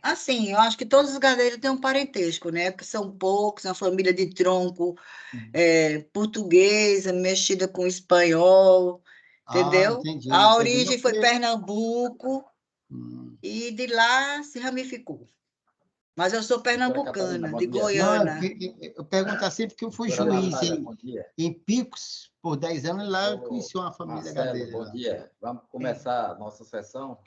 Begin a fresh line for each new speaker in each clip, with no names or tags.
Assim, eu acho que todos os gadeiros têm um parentesco, né? Porque são poucos, uma família de tronco portuguesa, mexida com espanhol,
Ah,
entendeu?
entendi.
A
Entendi.
origem foi Pernambuco
Hum.
e de lá se ramificou. Mas eu sou
Doutora Catarina,
pernambucana,
bom
de
dia.
Não,
Goiânia.
eu pergunto assim porque eu fui
Doutora
juiz
Natália, bom dia.
em Picos por 10 anos e lá eu
Ô,
conheci uma família
Marcelo,
gadeira
bom
lá.
dia. Vamos começar a nossa sessão.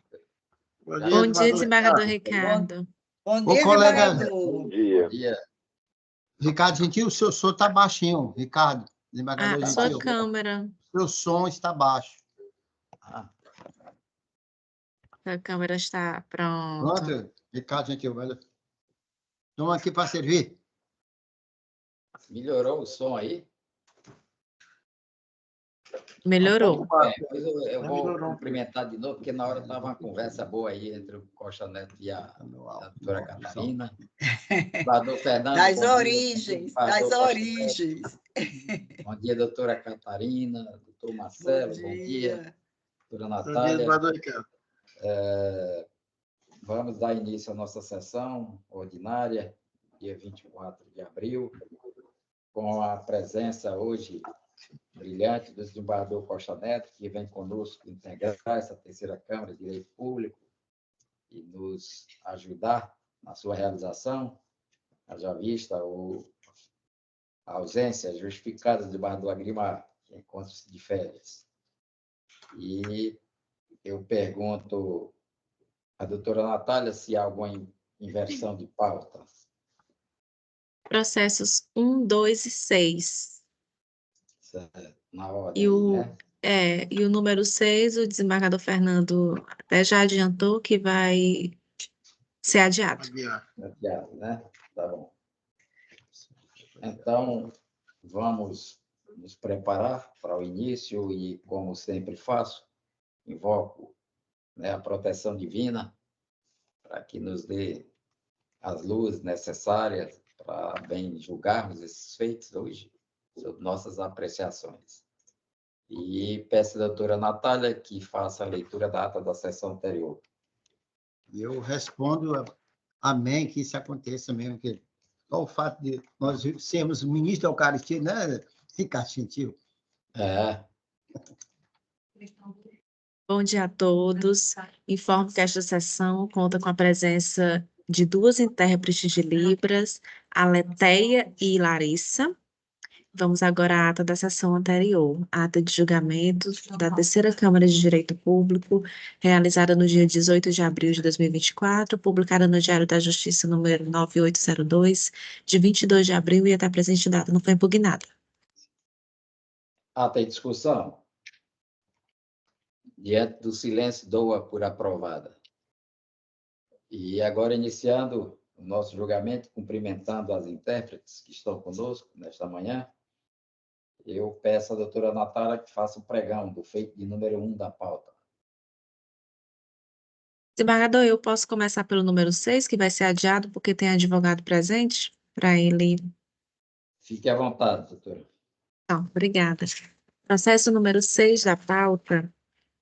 Bom
Já
dia,
Bom dia,
desembargador
desembargador
Ricardo.
Ricardo.
Bom
Ô,
dia,
colega
Bom
desembargador.
dia.
dia.
Ricardo Gentil, o seu som está baixinho. Ricardo,
Ah,
desembargador
sua
Gentil,
câmera.
seu som está baixo.
Ah,
Sua câmera está pronto.
Pronto, Ricardo Gentil, velho. Estamos aqui para servir.
melhorou o som aí?
Melhorou.
Bem, pois eu vou cumprimentar de novo, porque na hora estava uma conversa boa aí entre o Costa Neto e a doutora Catarina. Desembargador Fernando,
Das
bom dia.
origens, das
Desembargador Costa Neto.
origens.
Bom dia, doutora Catarina, doutor Marcelo, bom dia. Doutora
Bom dia,
Natália.
desembargador Ricardo.
Vamos dar início à nossa sessão ordinária, dia 24 de abril, com a presença hoje brilhante do desembargador Costa Neto, que vem conosco integrar essa terceira Câmara de Direito Público e nos ajudar na sua realização, haja vista a ausência justificada do desembargador Agrimar, que encontra-se de férias. E eu pergunto à doutora Natália se há alguma inversão de pauta.
Processos 1, 2 e 6.
Na
E
ordem,
o,
né?
e o número 6, o desembargador Fernando até já adiantou que vai ser adiado.
Adiado, né? Tá bom. Então, vamos nos preparar para o início e, como sempre faço, invoco, né, a proteção divina para que nos dê as luzes necessárias para bem julgarmos esses feitos hoje, sob nossas apreciações. E peço à doutora Natália que faça a leitura da ata da sessão anterior.
E eu respondo amém que isso aconteça mesmo. Que, só o fato de nós sermos ministro da Eucaristia, né, Ricardo Gentil?
Bom dia a todos. Informo que esta sessão conta com a presença de 2 intérpretes de Libras, a Leteia e Larissa. Vamos agora à ata da sessão anterior, ata de julgamento da terceira Câmara de Direito Público, realizada no dia 18 de abril de 2024, publicada no Diário da Justiça número 9802, de 22 de abril e até a presente data não foi impugnada.
Ata em discussão. Diante do silêncio, dou-a por aprovada. E agora, iniciando o nosso julgamento, cumprimentando as intérpretes que estão conosco nesta manhã, eu peço à doutora Natália que faça o pregão do feito de número 1 da pauta.
Desembargador, eu posso começar pelo número 6, que vai ser adiado porque tem advogado presente, para ele.
Fique à vontade, doutora.
Não, obrigada. Processo número 6 da pauta,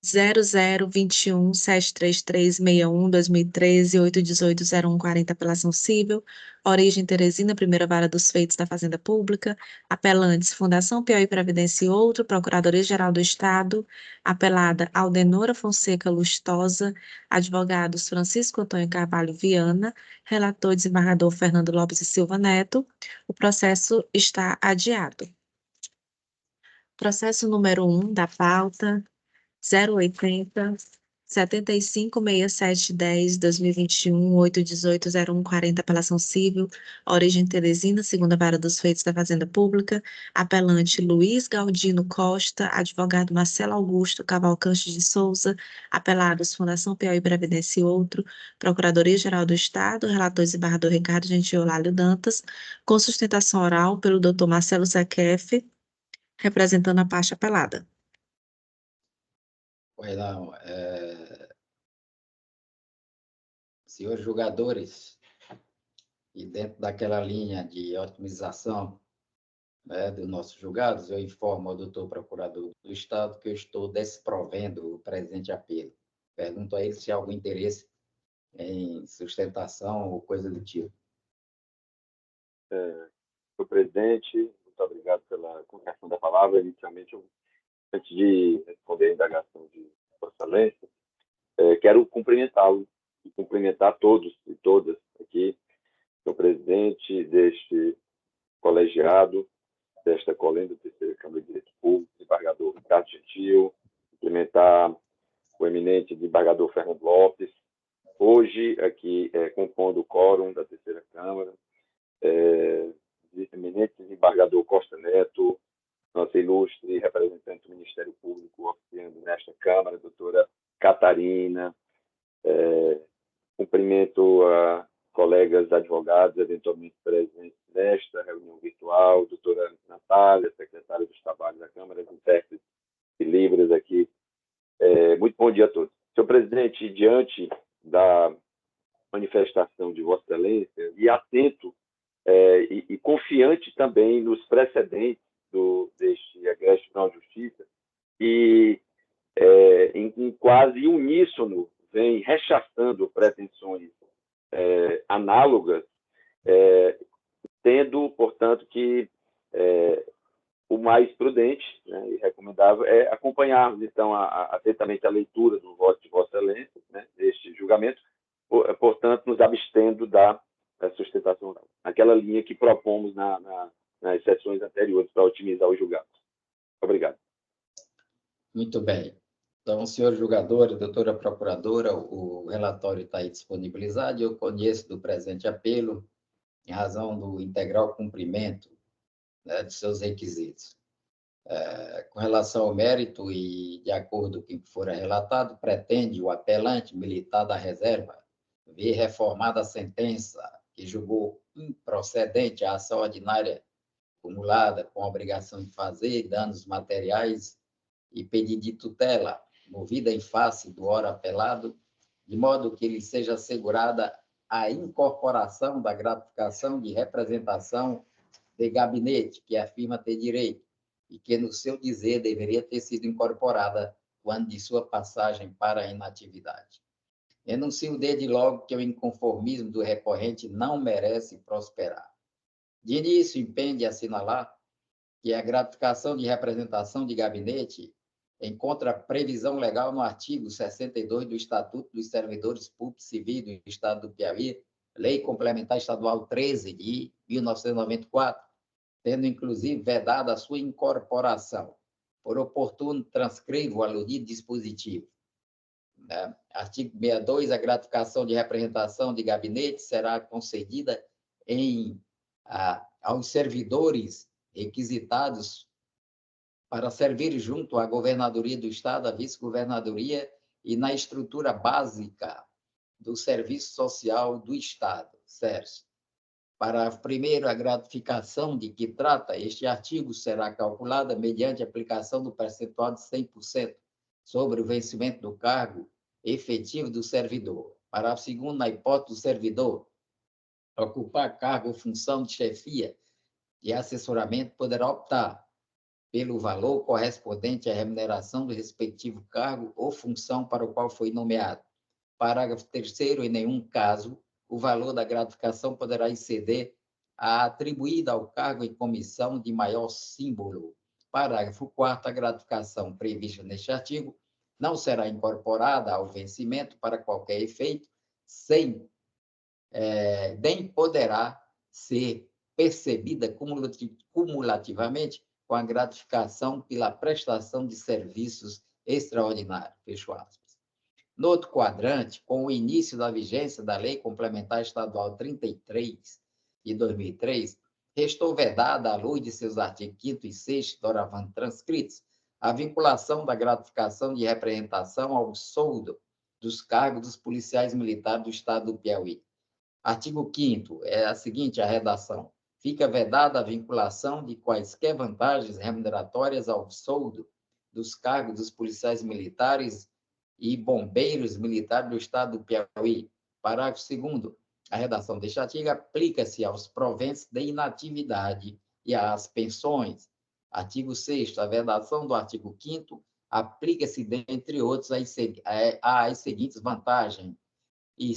0021-73361-2013, 818-0140, apelação civil, origem Teresina, primeira vara dos feitos da Fazenda Pública, apelantes, Fundação Piauí Previdência e outro, Procuradoria-Geral do Estado, apelada Aldenora Fonseca Lustosa, advogados Francisco Antônio Carvalho Viana, relator desembargador Fernando Lopes e Silva Neto. O processo está adiado. Processo número 1 da pauta, 080 756710 2021 818 0140, apelação civil, origem Teresina, segunda vara dos feitos da Fazenda Pública, apelante Luiz Galdino Costa, advogado Marcelo Augusto Cavalcante de Souza, apelados Fundação Piauí Previdência e outro, Procuradoria-Geral do Estado, relator desembargador Ricardo Gentil Dantas, com sustentação oral pelo Dr. Marcelo Zequef, representando a parte apelada.
Pois não, senhores julgadores, e dentro daquela linha de otimização, né, dos nossos julgados, eu informo ao doutor procurador do Estado que eu estou desprovendo o presente apelo. Pergunto a ele se há algum interesse em sustentação ou coisa do tipo.
Senhor presidente, muito obrigado pela colocação da palavra. Inicialmente, antes de responder a indagação de Vossa Excelência, quero cumprimentá-lo e cumprimentar todos e todas aqui, senhor presidente deste colegiado, desta colenda, terceira Câmara de Direito Público, desembargador Ricardo Gentil, cumprimentar o eminente desembargador Fernando Lopes, hoje aqui compondo o quórum da terceira Câmara, eminente desembargador Costa Neto, nossa ilustre representante do Ministério Público oficiando nesta Câmara, doutora Catarina, cumprimento a colegas advogados eventualmente presentes nesta reunião virtual, doutora Natália, secretária dos Trabalhos da Câmara, as intérpretes de Libras aqui. Muito bom dia a todos. Senhor presidente, diante da manifestação de Vossa Excelência e atento e confiante também nos precedentes deste egresso Tribunal de Justiça, e em quase uníssono vem rechaçando pretensões análogas, tendo, portanto, que o mais prudente, né, e recomendável é acompanharmos, então, atentamente a leitura do voto de Vossa Excelência, né, deste julgamento, portanto, nos abstendo da sustentação, naquela linha que propomos nas sessões anteriores para otimizar o julgado. Obrigado.
Muito bem. Então, senhor julgador, doutora procuradora, o relatório está aí disponibilizado e eu conheço do presente apelo em razão do integral cumprimento, né, de seus requisitos. Com relação ao mérito e de acordo com o que for relatado, pretende o apelante militar da reserva ver reformada a sentença que julgou improcedente a ação ordinária acumulada com a obrigação de fazer danos materiais e pedido de tutela movida em face do ora apelado, de modo que lhe seja assegurada a incorporação da gratificação de representação de gabinete, que afirma ter direito, e que, no seu dizer, deveria ter sido incorporada quando de sua passagem para a inatividade. Enuncio desde logo que o inconformismo do recorrente não merece prosperar. De início, impende assinalar que a gratificação de representação de gabinete encontra previsão legal no artigo 62 do Estatuto dos Servidores Públicos Civis do Estado do Piauí, Lei Complementar Estadual 13 de 1994, tendo inclusive vedada a sua incorporação. Por oportuno, transcrevo o aludido dispositivo. Artigo 62, a gratificação de representação de gabinete será concedida aos servidores requisitados para servir junto à Governadoria do Estado, à Vice-Governadoria e na estrutura básica do Serviço Social do Estado, SERS. Parágrafo 1º, a gratificação de que trata este artigo será calculada mediante aplicação do percentual de 100% sobre o vencimento do cargo efetivo do servidor. Parágrafo 2º, na hipótese do servidor ocupar cargo ou função de chefia e assessoramento, poderá optar pelo valor correspondente à remuneração do respectivo cargo ou função para o qual foi nomeado. Parágrafo 3º, em nenhum caso, o valor da gratificação poderá exceder a atribuída ao cargo em comissão de maior símbolo. Parágrafo 4º, a gratificação prevista neste artigo não será incorporada ao vencimento para qualquer efeito, nem poderá ser percebida cumulativamente com a gratificação pela prestação de serviços extraordinários. Fecho aspas. No outro quadrante, com o início da vigência da Lei Complementar Estadual 33 de 2003, restou vedada, à luz de seus artigos 5º e 6º, doravante transcritos, a vinculação da gratificação de representação ao soldo dos cargos dos policiais militares do Estado do Piauí. Artigo 5º, é a seguinte a redação: fica vedada a vinculação de quaisquer vantagens remuneratórias ao soldo dos cargos dos policiais militares e bombeiros militares do Estado do Piauí. Parágrafo 2º, a redação deste artigo aplica-se aos proventos de inatividade e às pensões. Artigo 6º, a vedação do artigo 5º aplica-se, dentre outros, às seguintes vantagens: e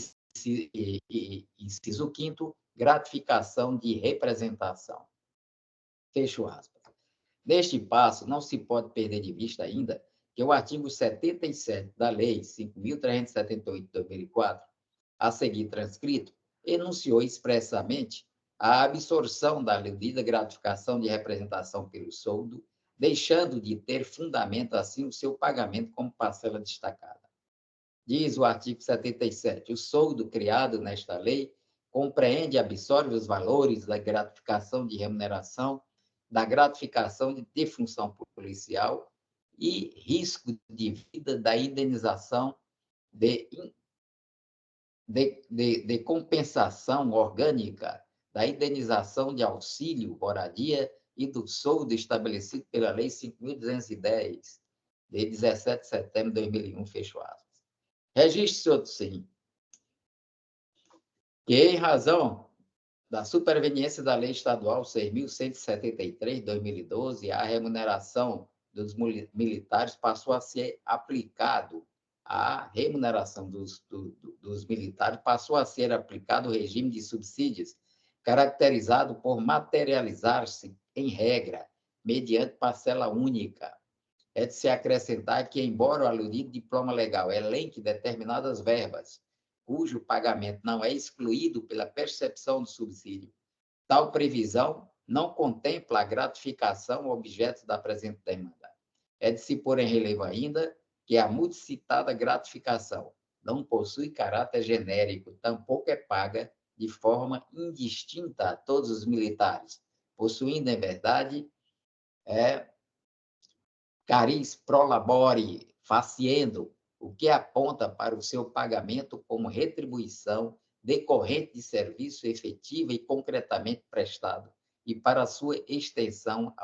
inciso 5º, gratificação de representação. Fecho aspas. Neste passo, não se pode perder de vista ainda que o artigo 77 da Lei 5.378 de 2004, a seguir transcrito, enunciou expressamente a absorção da devida gratificação de representação pelo soldo, deixando de ter fundamento, assim, o seu pagamento como parcela destacada. Diz o artigo 77, o soldo criado nesta lei compreende e absorve os valores da gratificação de remuneração, da gratificação de defunção policial e risco de vida da indenização de compensação orgânica, da indenização de auxílio, moradia e do soldo estabelecido pela Lei 5.210, de 17 de setembro de 2001, fecho aspas. Registre-se, sim, que, em razão da superveniência da Lei Estadual 6.173, de 2012, a remuneração dos militares passou a ser aplicado, a remuneração dos militares passou a ser aplicado o regime de subsídios, caracterizado por materializar-se, em regra, mediante parcela única. É de se acrescentar que, embora o aludido diploma legal elenque determinadas verbas, cujo pagamento não é excluído pela percepção do subsídio, tal previsão não contempla a gratificação objeto da presente demanda. É de se pôr em relevo ainda que a multicitada gratificação não possui caráter genérico, tampouco é paga de forma indistinta a todos os militares, possuindo, em verdade, cariz pro labore faciendo, o que aponta para o seu pagamento como retribuição decorrente de serviço efetivo e concretamente prestado, e para sua extensão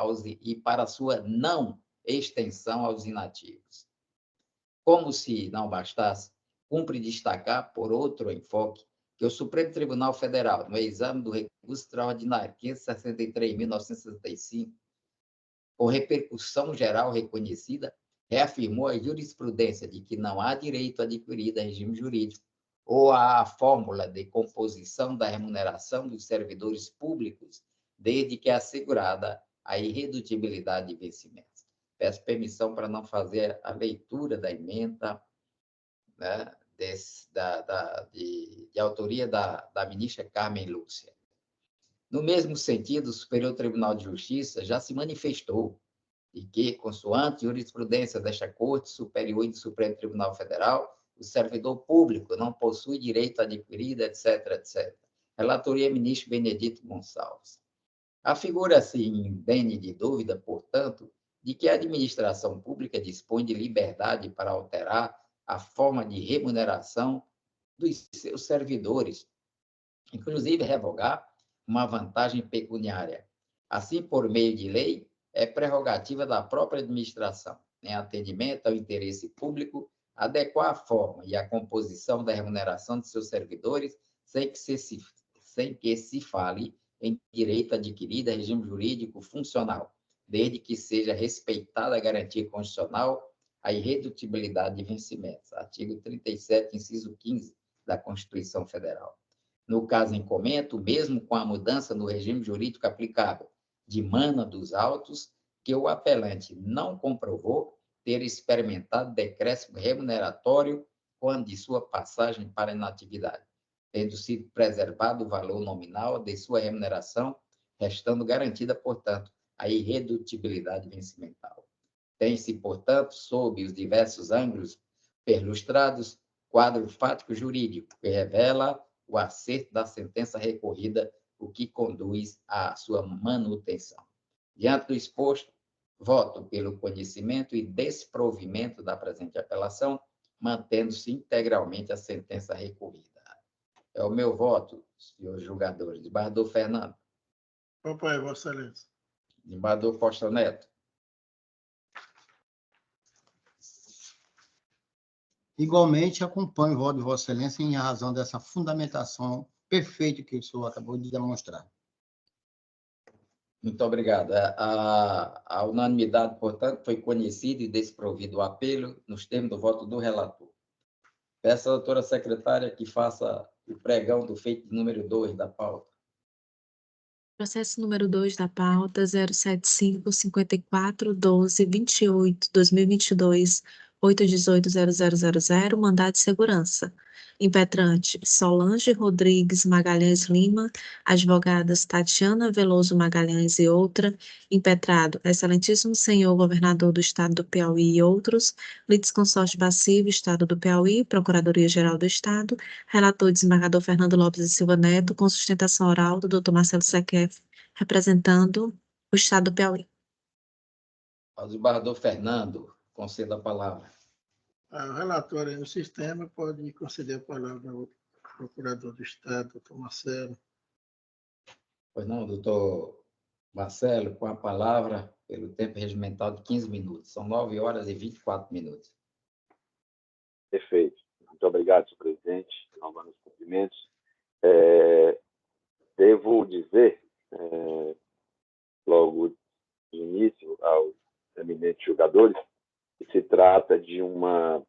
para sua não extensão aos inativos. Como se não bastasse, cumpre destacar, por outro enfoque, que o Supremo Tribunal Federal, no exame do recurso extraordinário 563.965, com repercussão geral reconhecida, reafirmou a jurisprudência de que não há direito adquirido a regime jurídico ou à fórmula de composição da remuneração dos servidores públicos, desde que é assegurada a irredutibilidade de vencimentos. Peço permissão para não fazer a leitura da emenda, né, de autoria da ministra Carmen Lúcia. No mesmo sentido, o Superior Tribunal de Justiça já se manifestou de que, consoante jurisprudência desta Corte Superior e do Supremo Tribunal Federal, o servidor público não possui direito adquirido, etc., etc. Relatoria ministro Benedito Gonçalves. Afigura-se indene de dúvida, portanto, de que a administração pública dispõe de liberdade para alterar a forma de remuneração dos seus servidores, inclusive revogar uma vantagem pecuniária. Assim, por meio de lei, é prerrogativa da própria administração, em atendimento ao interesse público, adequar a forma e a composição da remuneração de seus servidores sem que se fale em direito adquirido a regime jurídico funcional, desde que seja respeitada a garantia constitucional, a irredutibilidade de vencimentos. Artigo 37, inciso 15 da Constituição Federal. No caso em comento, mesmo com a mudança no regime jurídico aplicável de mana dos autos, que o apelante não comprovou ter experimentado decréscimo remuneratório quando de sua passagem para a inatividade, tendo sido preservado o valor nominal de sua remuneração, restando garantida, portanto, a irredutibilidade vencimental. Tem-se, portanto, sob os diversos ângulos perlustrados, quadro fático-jurídico que revela o acerto da sentença recorrida, o que conduz à sua manutenção. Diante do exposto, voto pelo conhecimento e desprovimento da presente apelação, mantendo-se integralmente a sentença recorrida. É o meu voto, senhores julgadores. Desembargador Fernando.
Papai, Vossa Excelência.
Desembargador Costa Neto.
Igualmente, acompanho o voto de Vossa Excelência em razão dessa fundamentação perfeita que o senhor acabou de demonstrar.
Muito obrigado. A unanimidade, portanto, foi conhecida e desprovido o apelo nos termos do voto do relator. Peço à doutora secretária que faça o pregão do feito número 2 da pauta.
Processo número 2 da pauta, 075-54-12-28-2022, 818-0000, mandado de segurança. Impetrante, Solange Rodrigues Magalhães Lima, advogadas Tatiana Veloso Magalhães e outra. Impetrado, excelentíssimo senhor governador do estado do Piauí e outros. Litisconsórcio passivo, estado do Piauí, Procuradoria-Geral do Estado. Relator, desembargador Fernando Lopes e Silva Neto, com sustentação oral do Dr. Marcelo Sequef, representando o estado do Piauí.
Ao desembargador Fernando, conceda a palavra.
O relator aí no sistema pode conceder a palavra ao procurador do Estado, doutor Marcelo.
Pois não, doutor Marcelo, com a palavra, pelo tempo regimental de 15 minutos. São 9 horas e 24 minutos.
Perfeito. Muito obrigado, senhor presidente. Renovando os cumprimentos. Devo dizer, logo de início, aos eminentes julgadores, que se trata de uma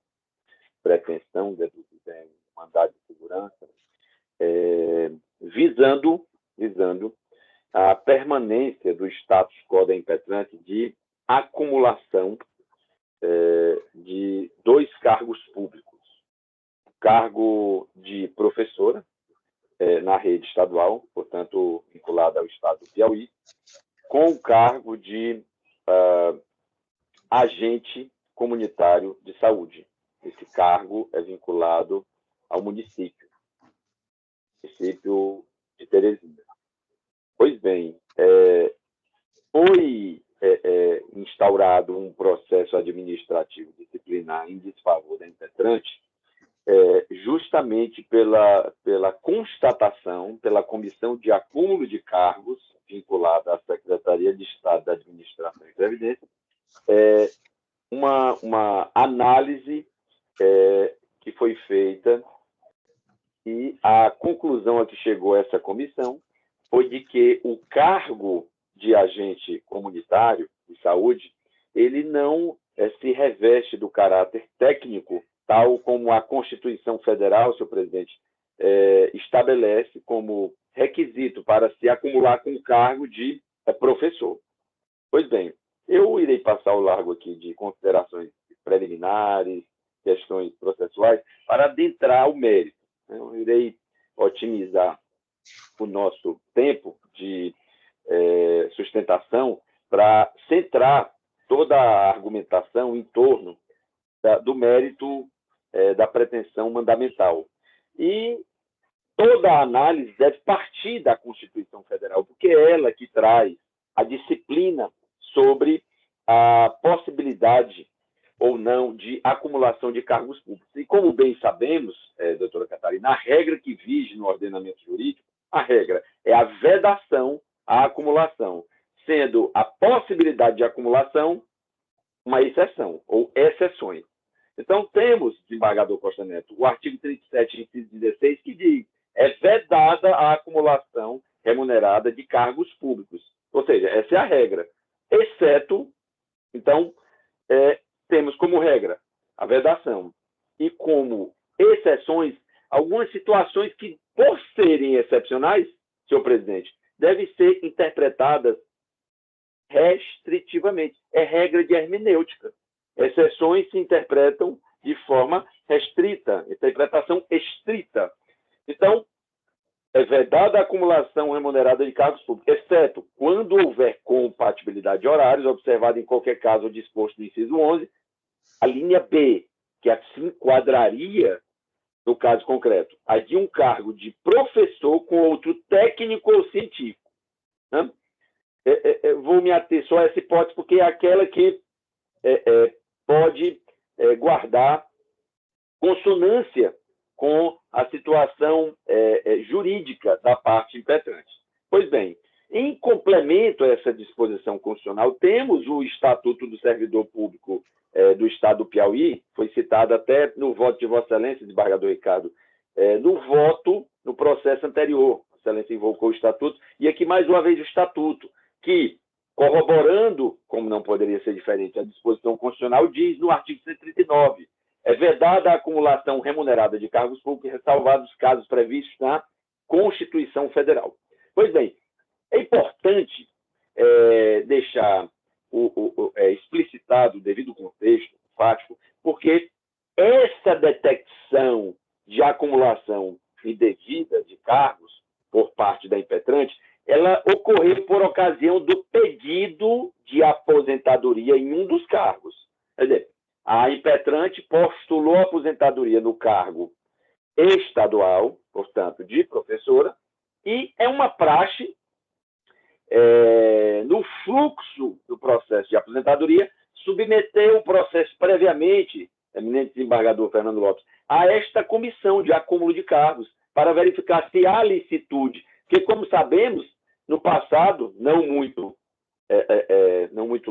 pretensão dentro do mandado de segurança, visando a permanência do status quo da impetrante de acumulação de 2 cargos públicos. O cargo de professora na rede estadual, portanto, vinculada ao estado do Piauí, com o cargo de agente comunitário de saúde. Esse cargo é vinculado ao município de Teresina. Pois bem, foi instaurado um processo administrativo disciplinar em desfavor da impetrante, justamente pela constatação, pela comissão de acúmulo de cargos vinculada à Secretaria de Estado da Administração e Previdência, uma análise que foi feita, e a conclusão a que chegou essa comissão foi de que o cargo de agente comunitário de saúde, ele não se reveste do caráter técnico, tal como a Constituição Federal, senhor presidente, estabelece como requisito para se acumular com o cargo de professor. Pois bem, eu irei passar ao largo aqui de considerações preliminares, questões processuais, para adentrar o mérito. Eu irei otimizar o nosso tempo de sustentação para centrar toda a argumentação em torno do mérito da pretensão mandamental. E toda a análise deve partir da Constituição Federal, porque é ela que traz a disciplina sobre a possibilidade ou não de acumulação de cargos públicos. E como bem sabemos, doutora Catarina, a regra que vige no ordenamento jurídico, a regra é a vedação à acumulação, sendo a possibilidade de acumulação uma exceção, ou exceções. Então, temos, desembargador Costa Neto, o artigo 37, inciso 16, que diz: é vedada a acumulação remunerada de cargos públicos. Ou seja, essa é a regra. Exceto, então, temos como regra a vedação. E como exceções, algumas situações que, por serem excepcionais, senhor presidente, devem ser interpretadas restritivamente. É regra de hermenêutica. Exceções se interpretam de forma restrita, interpretação estrita. Então, é vedada a acumulação remunerada de cargos públicos, exceto quando houver compatibilidade de horários, observado em qualquer caso o disposto no inciso 11, a linha B, que assim enquadraria, no caso concreto, a de um cargo de professor com outro técnico ou científico. Né? Vou me ater só a essa hipótese, porque é aquela que pode guardar consonância com a situação jurídica da parte impetrante. Pois bem, em complemento a essa disposição constitucional, temos o Estatuto do Servidor Público do Estado do Piauí, foi citado até no voto de Vossa Excelência, desembargador Ricardo, no processo anterior. Vossa Excelência invocou o Estatuto, e aqui mais uma vez o Estatuto, que, corroborando, como não poderia ser diferente, a disposição constitucional, diz no artigo 139 é vedada a acumulação remunerada de cargos públicos, ressalvados os casos previstos na Constituição Federal. Pois bem, é importante deixar explicitado o devido contexto fático, porque essa detecção de acumulação indevida de cargos por parte da impetrante, ela ocorreu por ocasião do pedido de aposentadoria em um dos cargos. Quer dizer, a impetrante postulou aposentadoria no cargo estadual, portanto, de professora, e é uma praxe no fluxo do processo de aposentadoria, submeter o processo previamente, eminente desembargador Fernando Lopes, a esta comissão de acúmulo de cargos, para verificar se há licitude. Porque, como sabemos, no passado, não muito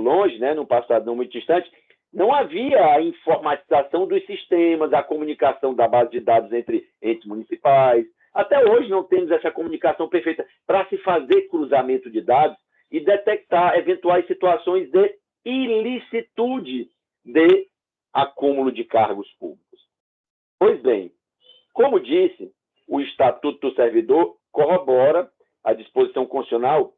longe, né, no passado não muito distante, não havia a informatização dos sistemas, a comunicação da base de dados entre entes municipais. Até hoje não temos essa comunicação perfeita para se fazer cruzamento de dados e detectar eventuais situações de ilicitude de acúmulo de cargos públicos. Pois bem, como disse, o Estatuto do Servidor corrobora a disposição constitucional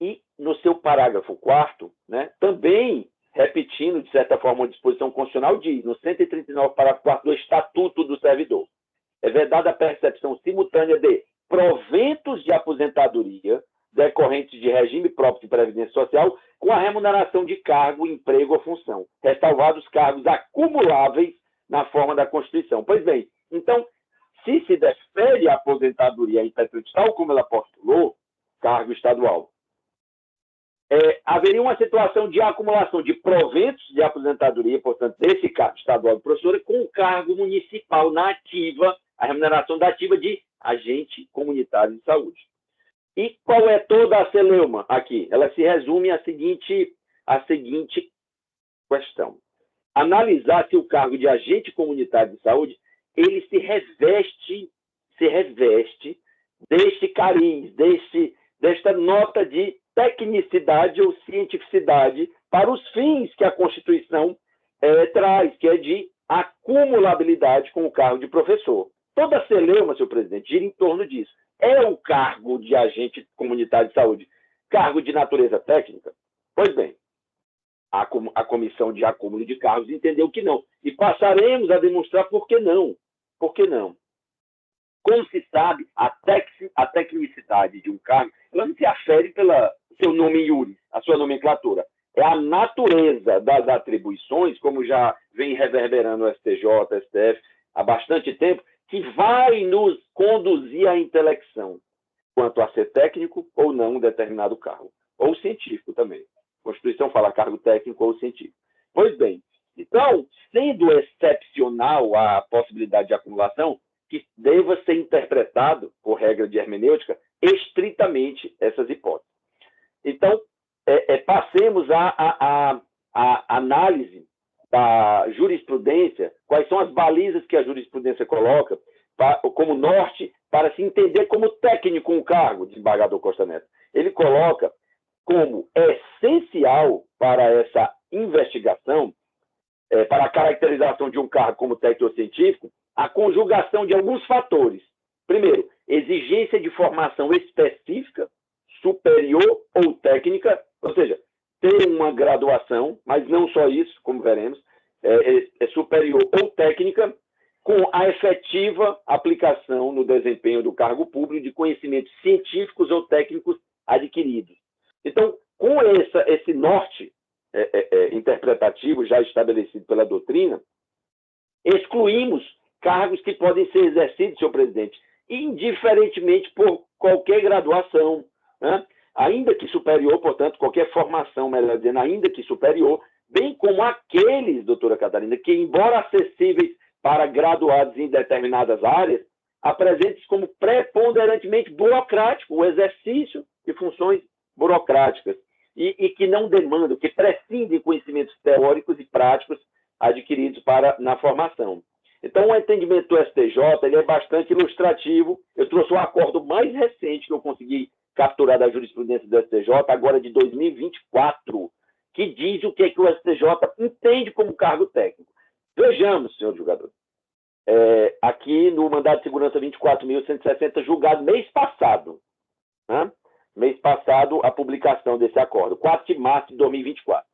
e, no seu parágrafo 4º, né, também repetindo, de certa forma, a disposição constitucional, diz, no 139, parágrafo 4º do Estatuto do Servidor, é vedada a percepção simultânea de proventos de aposentadoria decorrentes de regime próprio de previdência social com a remuneração de cargo, emprego ou função, ressalvados cargos acumuláveis na forma da Constituição. Pois bem, então, se defere a aposentadoria impetrante tal como ela postulou, cargo estadual, haveria uma situação de acumulação de proventos de aposentadoria, portanto, desse cargo estadual de professora, com o cargo municipal na ativa, a remuneração da ativa de agente comunitário de saúde. E qual é toda a celeuma aqui? Ela se resume à seguinte questão. Analisar se o cargo de agente comunitário de saúde ele se reveste deste cariz, desta nota de tecnicidade ou cientificidade para os fins que a Constituição traz, que é de acumulabilidade com o cargo de professor. Toda a celeuma, senhor presidente, gira em torno disso. É o cargo de agente comunitário de saúde cargo de natureza técnica? Pois bem, a Comissão de Acúmulo de Cargos entendeu que não. E passaremos a demonstrar por que não. Por que não? Como se sabe, a tecnicidade de um cargo ela não se afere pelo seu nome iuris, a sua nomenclatura. É a natureza das atribuições, como já vem reverberando o STJ, STF, há bastante tempo, que vai nos conduzir à intelecção, quanto a ser técnico ou não um determinado cargo, ou científico também. A Constituição fala cargo técnico ou científico. Pois bem, então, sendo excepcional a possibilidade de acumulação, que deva ser interpretado, por regra de hermenêutica, estritamente essas hipóteses. Então, passemos à análise da jurisprudência, quais são as balizas que a jurisprudência coloca como norte para se entender como técnico um cargo, desembargador Costa Neto. Ele coloca como essencial para essa investigação, para a caracterização de um cargo como técnico científico, a conjugação de alguns fatores. Primeiro, exigência de formação específica, superior ou técnica, ou seja, ter uma graduação, mas não só isso, como veremos, superior ou técnica, com a efetiva aplicação no desempenho do cargo público de conhecimentos científicos ou técnicos adquiridos. Então, com esse norte interpretativo já estabelecido pela doutrina, excluímos cargos que podem ser exercidos, senhor presidente, indiferentemente por qualquer graduação, né? Ainda que superior, portanto, qualquer formação, melhor dizendo, ainda que superior, bem como aqueles, doutora Catarina, que, embora acessíveis para graduados em determinadas áreas, apresentem-se como preponderantemente burocrático, o exercício de funções burocráticas, e que não demandam, que prescindem de conhecimentos teóricos e práticos adquiridos na formação. Então, o entendimento do STJ ele é bastante ilustrativo. Eu trouxe o acordo mais recente que eu consegui capturar da jurisprudência do STJ, agora de 2024, que diz o que o STJ entende como cargo técnico. Vejamos, senhor julgador. Aqui no mandado de segurança 24.160, julgado mês passado. Né? Mês passado, a publicação desse acordo, 4 de março de 2024.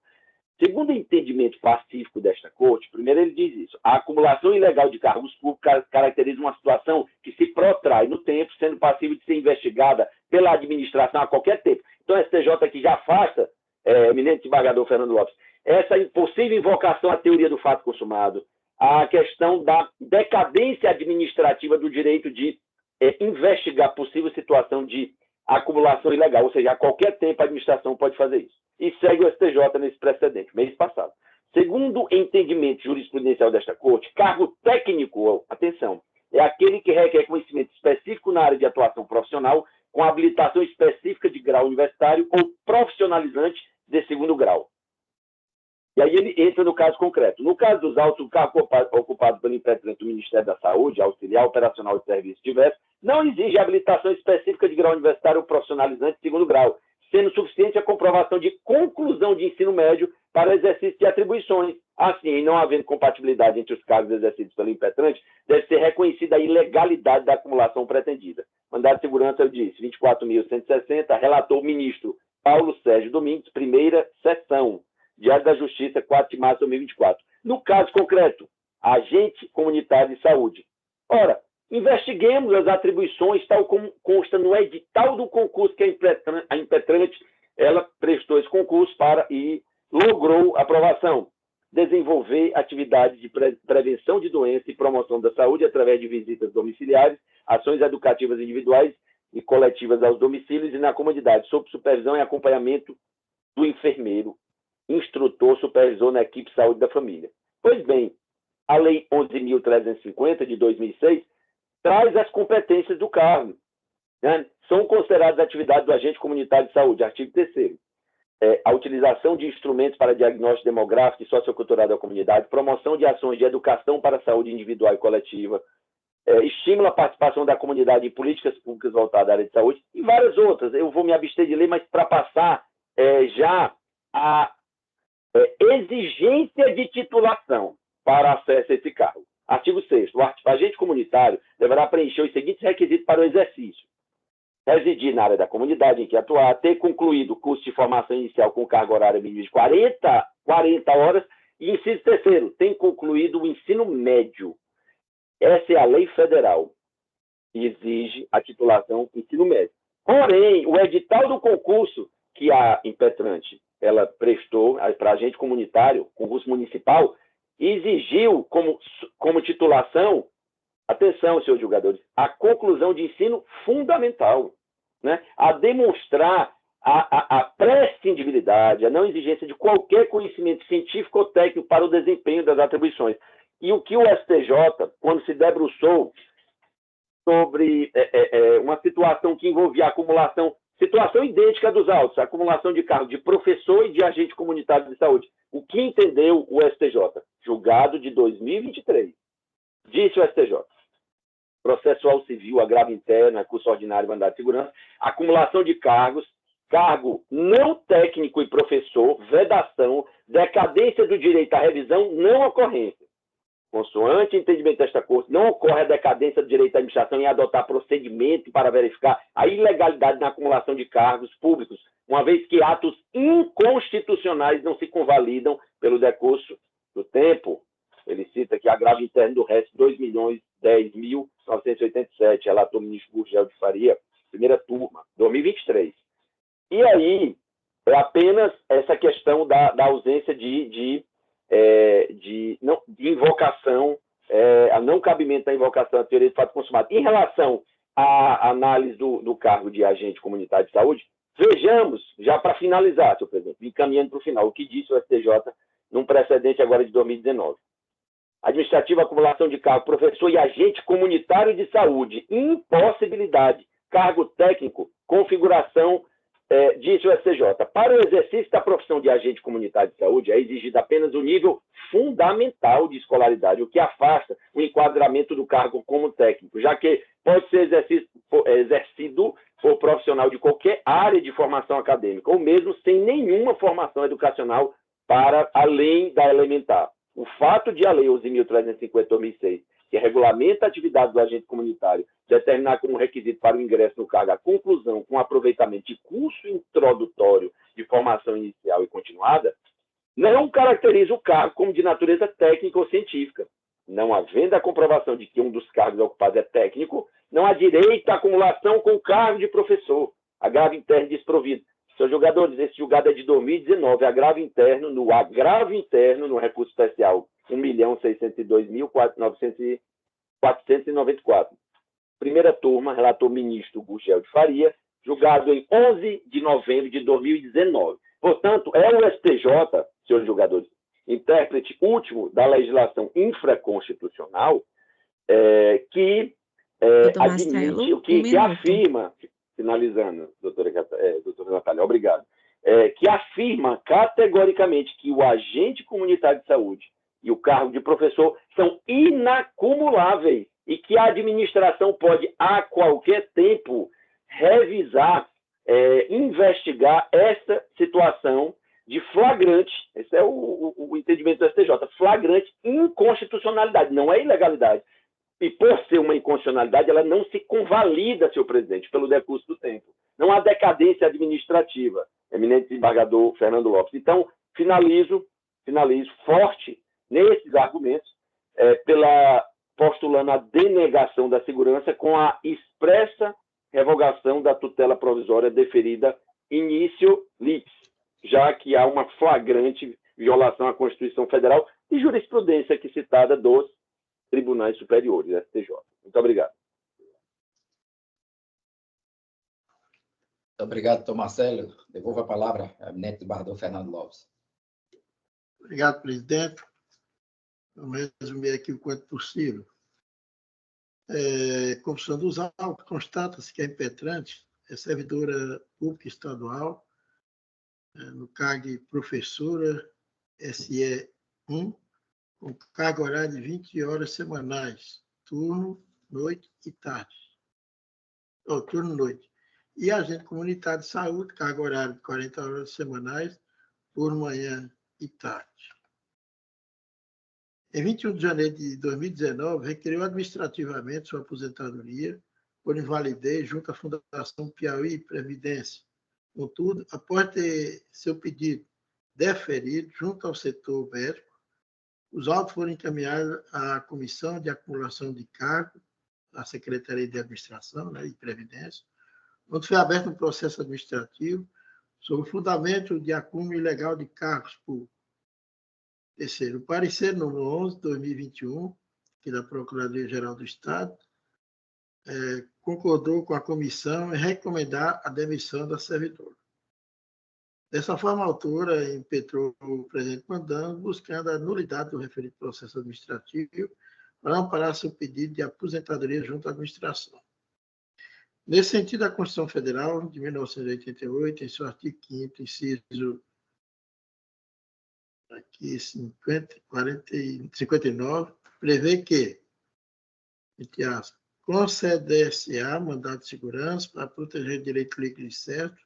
Segundo o entendimento pacífico desta Corte, primeiro ele diz isso: a acumulação ilegal de cargos públicos caracteriza uma situação que se protrai no tempo, sendo passível de ser investigada pela administração a qualquer tempo. Então, o STJ aqui já afasta, eminente desembargador Fernando Lopes, essa possível invocação à teoria do fato consumado, a questão da decadência administrativa do direito de investigar possível situação de acumulação ilegal, ou seja, a qualquer tempo a administração pode fazer isso. E segue o STJ nesse precedente, mês passado. Segundo o entendimento jurisprudencial desta Corte, cargo técnico, atenção, é aquele que requer conhecimento específico na área de atuação profissional, com habilitação específica de grau universitário ou profissionalizante de segundo grau. E aí ele entra no caso concreto. No caso dos autos, o cargo ocupado pelo impetrante do Ministério da Saúde, auxiliar operacional de serviço diverso, não exige habilitação específica de grau universitário ou profissionalizante de segundo grau, sendo suficiente a comprovação de conclusão de ensino médio para o exercício de atribuições. Assim, não havendo compatibilidade entre os cargos exercidos pelo impetrante, deve ser reconhecida a ilegalidade da acumulação pretendida. Mandado de segurança, eu disse, 24.160, relatou o ministro Paulo Sérgio Domingues, primeira sessão. Diário da Justiça, 4 de março de 2024. No caso concreto, agente comunitário de saúde. Ora, investiguemos as atribuições, tal como consta no edital do concurso que a impetrante ela prestou esse concurso e logrou aprovação. Desenvolver atividades de prevenção de doença e promoção da saúde através de visitas domiciliares, ações educativas individuais e coletivas aos domicílios e na comunidade, sob supervisão e acompanhamento do enfermeiro, instrutor, supervisor na equipe de saúde da família. Pois bem, a Lei 11.350, de 2006, traz as competências do cargo. Né? São consideradas atividades do agente comunitário de saúde, artigo 3º. A utilização de instrumentos para diagnóstico demográfico e sociocultural da comunidade, promoção de ações de educação para a saúde individual e coletiva, estimula a participação da comunidade em políticas públicas voltadas à área de saúde e várias outras. Eu vou me abster de ler, mas para passar já a exigência de titulação para acesso a esse cargo. Artigo 6º. O agente comunitário deverá preencher os seguintes requisitos para o exercício: residir na área da comunidade em que atuar, ter concluído o curso de formação inicial com carga horária mínima de 40 horas e, inciso 3º, tem concluído o ensino médio. Essa é a lei federal que exige a titulação ensino médio. Porém, o edital do concurso que a impetrante ela prestou para agente comunitário, concurso municipal, exigiu como titulação, atenção, senhores julgadores, a conclusão de ensino fundamental, né? A demonstrar a prescindibilidade, a não exigência de qualquer conhecimento científico ou técnico para o desempenho das atribuições. E o que o STJ, quando se debruçou sobre uma situação que envolvia a acumulação, situação idêntica dos autos, a acumulação de cargo de professor e de agente comunitário de saúde. O que entendeu o STJ? Julgado de 2023. Disse o STJ. Processual civil, agravo interno, recurso ordinário, mandado de segurança, acumulação de cargos, cargo não técnico e professor, vedação, decadência do direito à revisão, não ocorrência. Consoante o entendimento desta Corte, não ocorre a decadência do direito à administração em adotar procedimento para verificar a ilegalidade na acumulação de cargos públicos, uma vez que atos inconstitucionais não se convalidam pelo decurso do tempo. Ele cita aqui agravo interno do resto, 2.010.987, relator ministro Gurgel de Faria, primeira turma, 2023. E aí, é apenas essa questão da ausência de invocação, a não cabimento da invocação da teoria de fato consumado. Em relação à análise do cargo de agente comunitário de saúde, vejamos, já para finalizar, senhor presidente, encaminhando para o final, o que disse o STJ num precedente agora de 2019. Administrativa, acumulação de cargo, professor e agente comunitário de saúde, impossibilidade, cargo técnico, configuração, disse o STJ, para o exercício da profissão de agente comunitário de saúde é exigido apenas o nível fundamental de escolaridade, o que afasta o enquadramento do cargo como técnico, já que pode ser exercido por profissional de qualquer área de formação acadêmica, ou mesmo sem nenhuma formação educacional para além da elementar. O fato de a Lei 11.350/2006, que regulamenta a atividade do agente comunitário, determinar como requisito para o ingresso no cargo a conclusão com aproveitamento de curso introdutório de formação inicial e continuada, não caracteriza o cargo como de natureza técnica ou científica. Não havendo a comprovação de que um dos cargos ocupados é técnico, não há direito à acumulação com o cargo de professor. Agravo interno desprovido. Senhores jogadores, esse julgado é de 2019. Agravo interno no recurso especial 1.602.494. Primeira turma, relator ministro Gugel de Faria, julgado em 11 de novembro de 2019. Portanto, é o STJ, senhores jogadores, intérprete último da legislação infraconstitucional, que admite, que afirma, finalizando, doutora Natália, obrigado, que afirma categoricamente que o agente comunitário de saúde e o cargo de professor são inacumuláveis e que a administração pode, a qualquer tempo, revisar, investigar essa situação de flagrante, esse é o entendimento do STJ, flagrante inconstitucionalidade, não é ilegalidade. E por ser uma inconstitucionalidade, ela não se convalida, senhor presidente, pelo decurso do tempo. Não há decadência administrativa, eminente desembargador Fernando Lopes. Então, finalizo forte nesses argumentos, postulando a denegação da segurança com a expressa revogação da tutela provisória deferida início litis, já que há uma flagrante violação à Constituição Federal e jurisprudência aqui citada dos tribunais superiores, STJ. Muito obrigado.
Muito obrigado, doutor Marcelo. Devolvo a palavra ao eminente desembargador Fernando Lopes.
Obrigado, presidente. Vamos resumir aqui o quanto possível. Confissão dos autos, constata-se que a impetrante é servidora pública estadual, no cargo de professora SE1, com carga horária de 20 horas semanais, turno, noite e tarde. Turno, noite. E agente comunitário de saúde, carga horária de 40 horas semanais, turno, manhã e tarde. Em 21 de janeiro de 2019, requeriu administrativamente sua aposentadoria por invalidez junto à Fundação Piauí Previdência. Contudo, após ter seu pedido deferido junto ao setor médico, os autos foram encaminhados à Comissão de Acumulação de Cargo, da Secretaria de Administração, né, e Previdência, onde foi aberto um processo administrativo sobre o fundamento de acúmulo ilegal de cargos públicos. Terceiro, o parecer número 11, 2021, que da Procuradoria-Geral do Estado, concordou com a comissão em recomendar a demissão da servidora. Dessa forma, a autora impetrou o presente mandado, buscando a nulidade do referido processo administrativo para amparar seu pedido de aposentadoria junto à administração. Nesse sentido, a Constituição Federal de 1988, em seu artigo 5º, inciso 59, prevê que, entre aspas, conceder-se-á mandado de segurança para proteger o direito líquido e certo,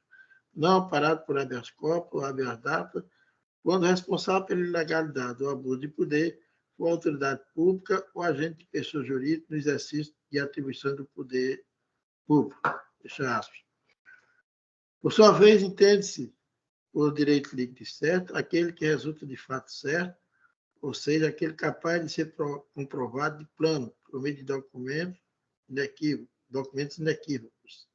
não amparado por habeas corpus ou habeas data, quando responsável pela ilegalidade ou abuso de poder for autoridade pública ou agente de pessoa jurídica no exercício de atribuição do poder público. Fecha aspas. Por sua vez, entende-se por direito líquido e certo aquele que resulta de fato certo, ou seja, aquele capaz de ser comprovado de plano, por meio de documentos inequívocos.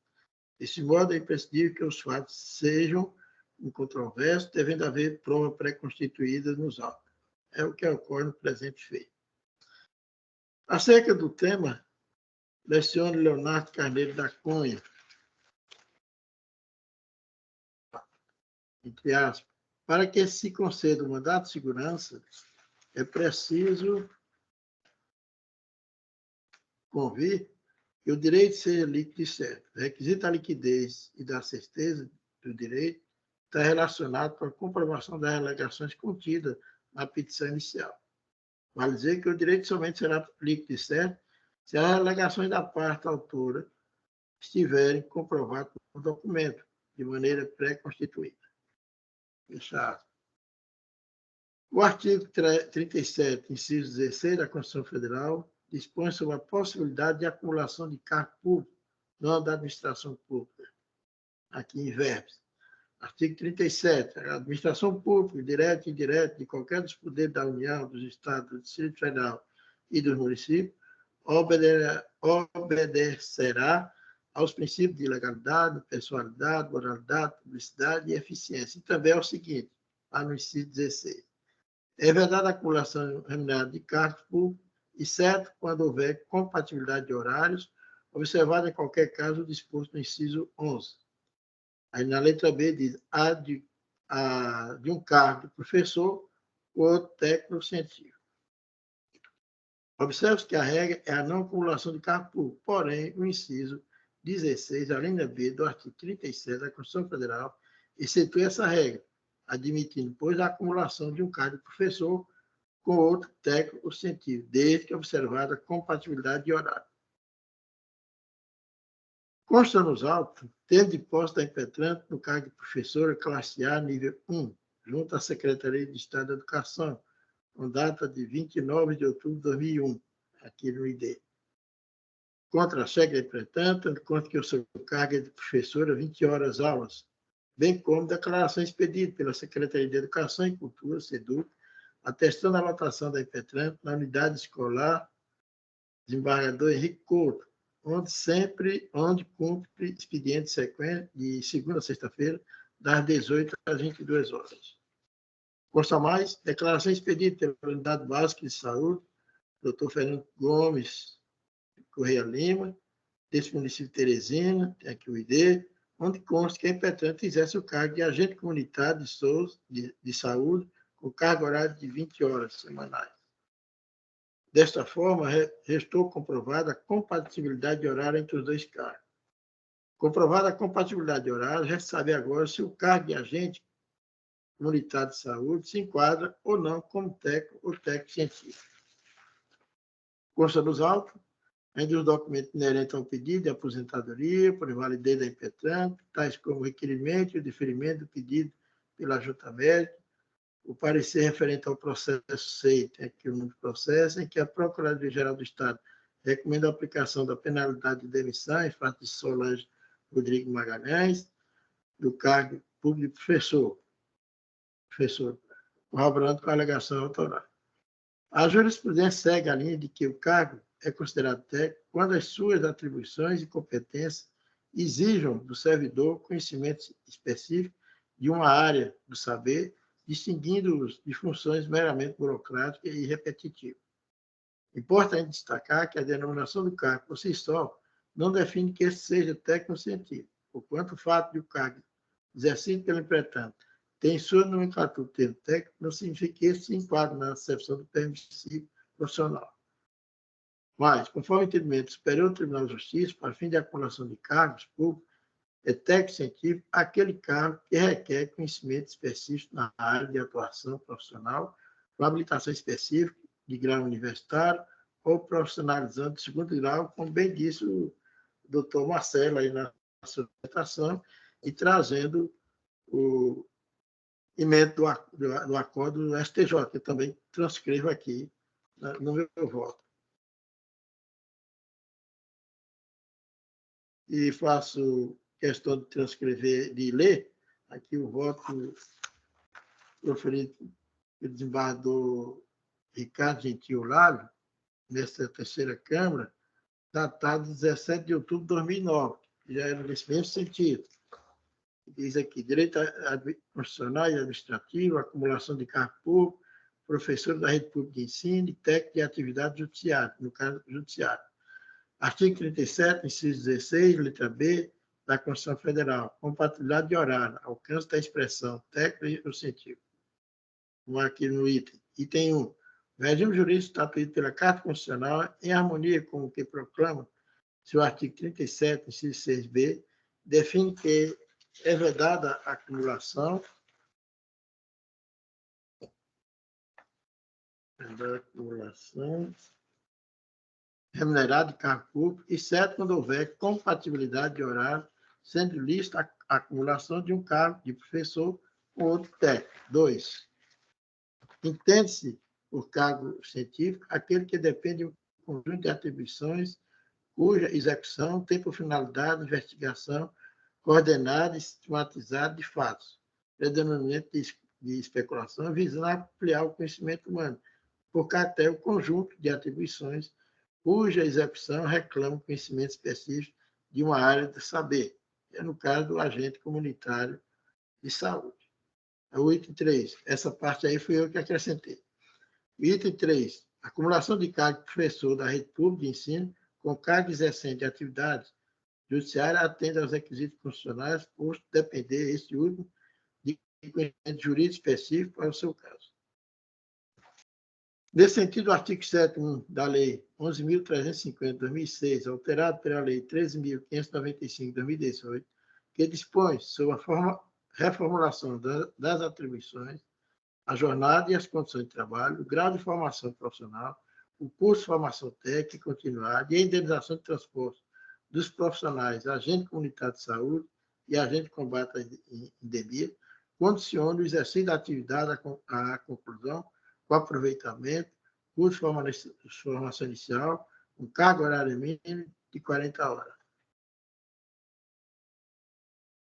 Desse modo, é imprescindível que os fatos sejam incontroversos, devendo haver prova pré-constituída nos autos. É o que ocorre no presente feito. Acerca do tema, leciona Leonardo Carneiro da Cunha, entre aspas, para que se conceda o mandato de segurança, é preciso convir que o direito seja líquido e certo. O requisito da liquidez e da certeza do direito está relacionado com a comprovação das alegações contidas na petição inicial. Vale dizer que o direito somente será líquido e certo se as alegações da parte autora estiverem comprovadas no documento, de maneira pré-constituída. Fechado. O artigo 37, inciso 16 da Constituição Federal, dispõe sobre a possibilidade de acumulação de cargo público no âmbito da administração pública, aqui em verbos. Artigo 37. A administração pública, direta e indireta, de qualquer dos poderes da União, dos Estados, do Distrito Federal e dos municípios, obedecerá aos princípios de legalidade, pessoalidade, moralidade, publicidade e eficiência. E também ao seguinte, lá no inciso 16. É vedada a acumulação remunerada de cargos públicos, exceto quando houver compatibilidade de horários, observado em qualquer caso o disposto no inciso 11. Aí na letra B diz de um cargo de professor ou técnico científico. Observe-se que a regra é a não acumulação de cargo público, porém, o inciso 16, a linha B do artigo 37 da Constituição Federal, excetua essa regra, admitindo, pois, a acumulação de um cargo de professor com outro técnico científico, desde que observada a compatibilidade de horário. Consta nos autos, tendo de posse da impetrante no cargo de professora classe A, nível 1, junto à Secretaria de Estado da Educação, com data de 29 de outubro de 2001, aqui no ID. Contra-cheque da impetrante, consta que o seu cargo é de professora 20 horas aulas, bem como declaração expedida pela Secretaria de Educação e Cultura, SEDUC, atestando a lotação da impetrante na unidade escolar Desembargador Henrique Couto, onde cumpre expediente sequência de segunda a sexta-feira, das 18 às 22 horas. Consta mais, declaração expedida pela Unidade Básica de Saúde, Dr. Fernando Gomes Correia Lima, desse município de Teresina, tem aqui o ID, onde consta que a impetrante exerce o cargo de agente comunitário de saúde, com carga horária de 20 horas semanais. Desta forma, restou comprovada a compatibilidade de horário entre os dois cargos. Comprovada a compatibilidade de horário, resta saber agora se o cargo de agente comunitário de saúde se enquadra ou não como técnico ou técnico científico. Consta dos autos, ainda os documentos inerentes ao pedido de aposentadoria, por invalidez da impetrante, tais como o requerimento e o deferimento do pedido pela junta médica, o parecer referente ao processo SEI, tem aqui o número do processo, em que a Procuradoria-Geral do Estado recomenda a aplicação da penalidade de demissão em face de Solange Rodrigues Magalhães, do cargo público de professor, corroborando com a alegação autoral. A jurisprudência segue a linha de que o cargo é considerado técnico quando as suas atribuições e competências exijam do servidor conhecimento específico de uma área do saber, distinguindo-os de funções meramente burocráticas e repetitivas. Importante destacar que a denominação do cargo, por si só, não define que esse seja técnico-científico, porquanto o fato de o cargo exercido pelo impetrante ter em sua nomenclatura o termo técnico não significa que esse se enquadre na acepção do permissivo profissional. Mas, conforme o entendimento do Superior Tribunal de Justiça, para fim de acumulação de cargos públicos, é técnico-científico aquele cargo que requer conhecimento específico na área de atuação profissional, com habilitação específica de grau universitário ou profissionalizante de segundo grau, como bem disse o doutor Marcelo aí na sua apresentação, e trazendo o emendo do acordo do STJ, que eu também transcrevo aqui no meu voto. E faço questão de transcrever, de ler, aqui o voto proferido pelo desembargador Ricardo Gentil Lage, nesta terceira Câmara, datado de 17 de outubro de 2009, que já era nesse mesmo sentido. Diz aqui, direito constitucional e administrativo, acumulação de cargo público, professor da rede pública de ensino e técnico de atividade judiciária, no caso judiciário. Artigo 37, inciso 16, letra B, da Constituição Federal, compatibilidade de horário, alcance da expressão técnica ou científica. Vamos aqui no item 1. O regime jurídico estatuído pela Carta Constitucional, em harmonia com o que proclama seu artigo 37, inciso 6b, define que é vedada a acumulação remunerada de cargo público, exceto quando houver compatibilidade de horário, sendo lícita a acumulação de um cargo de professor com outro técnico. 2. Entende-se por cargo científico aquele que depende de um conjunto de atribuições cuja execução tem por finalidade investigação coordenada e sistematizada de fatos, predominantemente de especulação, visando ampliar o conhecimento humano, por até o conjunto de atribuições cuja execução reclama conhecimento específico de uma área do saber, é no caso do agente comunitário de saúde. O item 3, essa parte aí fui eu que acrescentei. O item 3, acumulação de cargo de professor da rede pública de ensino com cargo exercente de atividades judiciárias atende aos requisitos constitucionais, posto depender esse último de conhecimento jurídico específico para o seu caso. Nesse sentido, o artigo 7º da Lei 11.350, de 2006, alterado pela Lei 13.595, de 2018, que dispõe sobre a reformulação das atribuições, a jornada e as condições de trabalho, o grau de formação profissional, o curso de formação técnica continuada e a indenização de transporte dos profissionais, agente comunitário de saúde e agente de combate à endemia, condiciona o exercício da atividade à conclusão, com aproveitamento, curso de formação inicial, um cargo horário mínimo de 40 horas.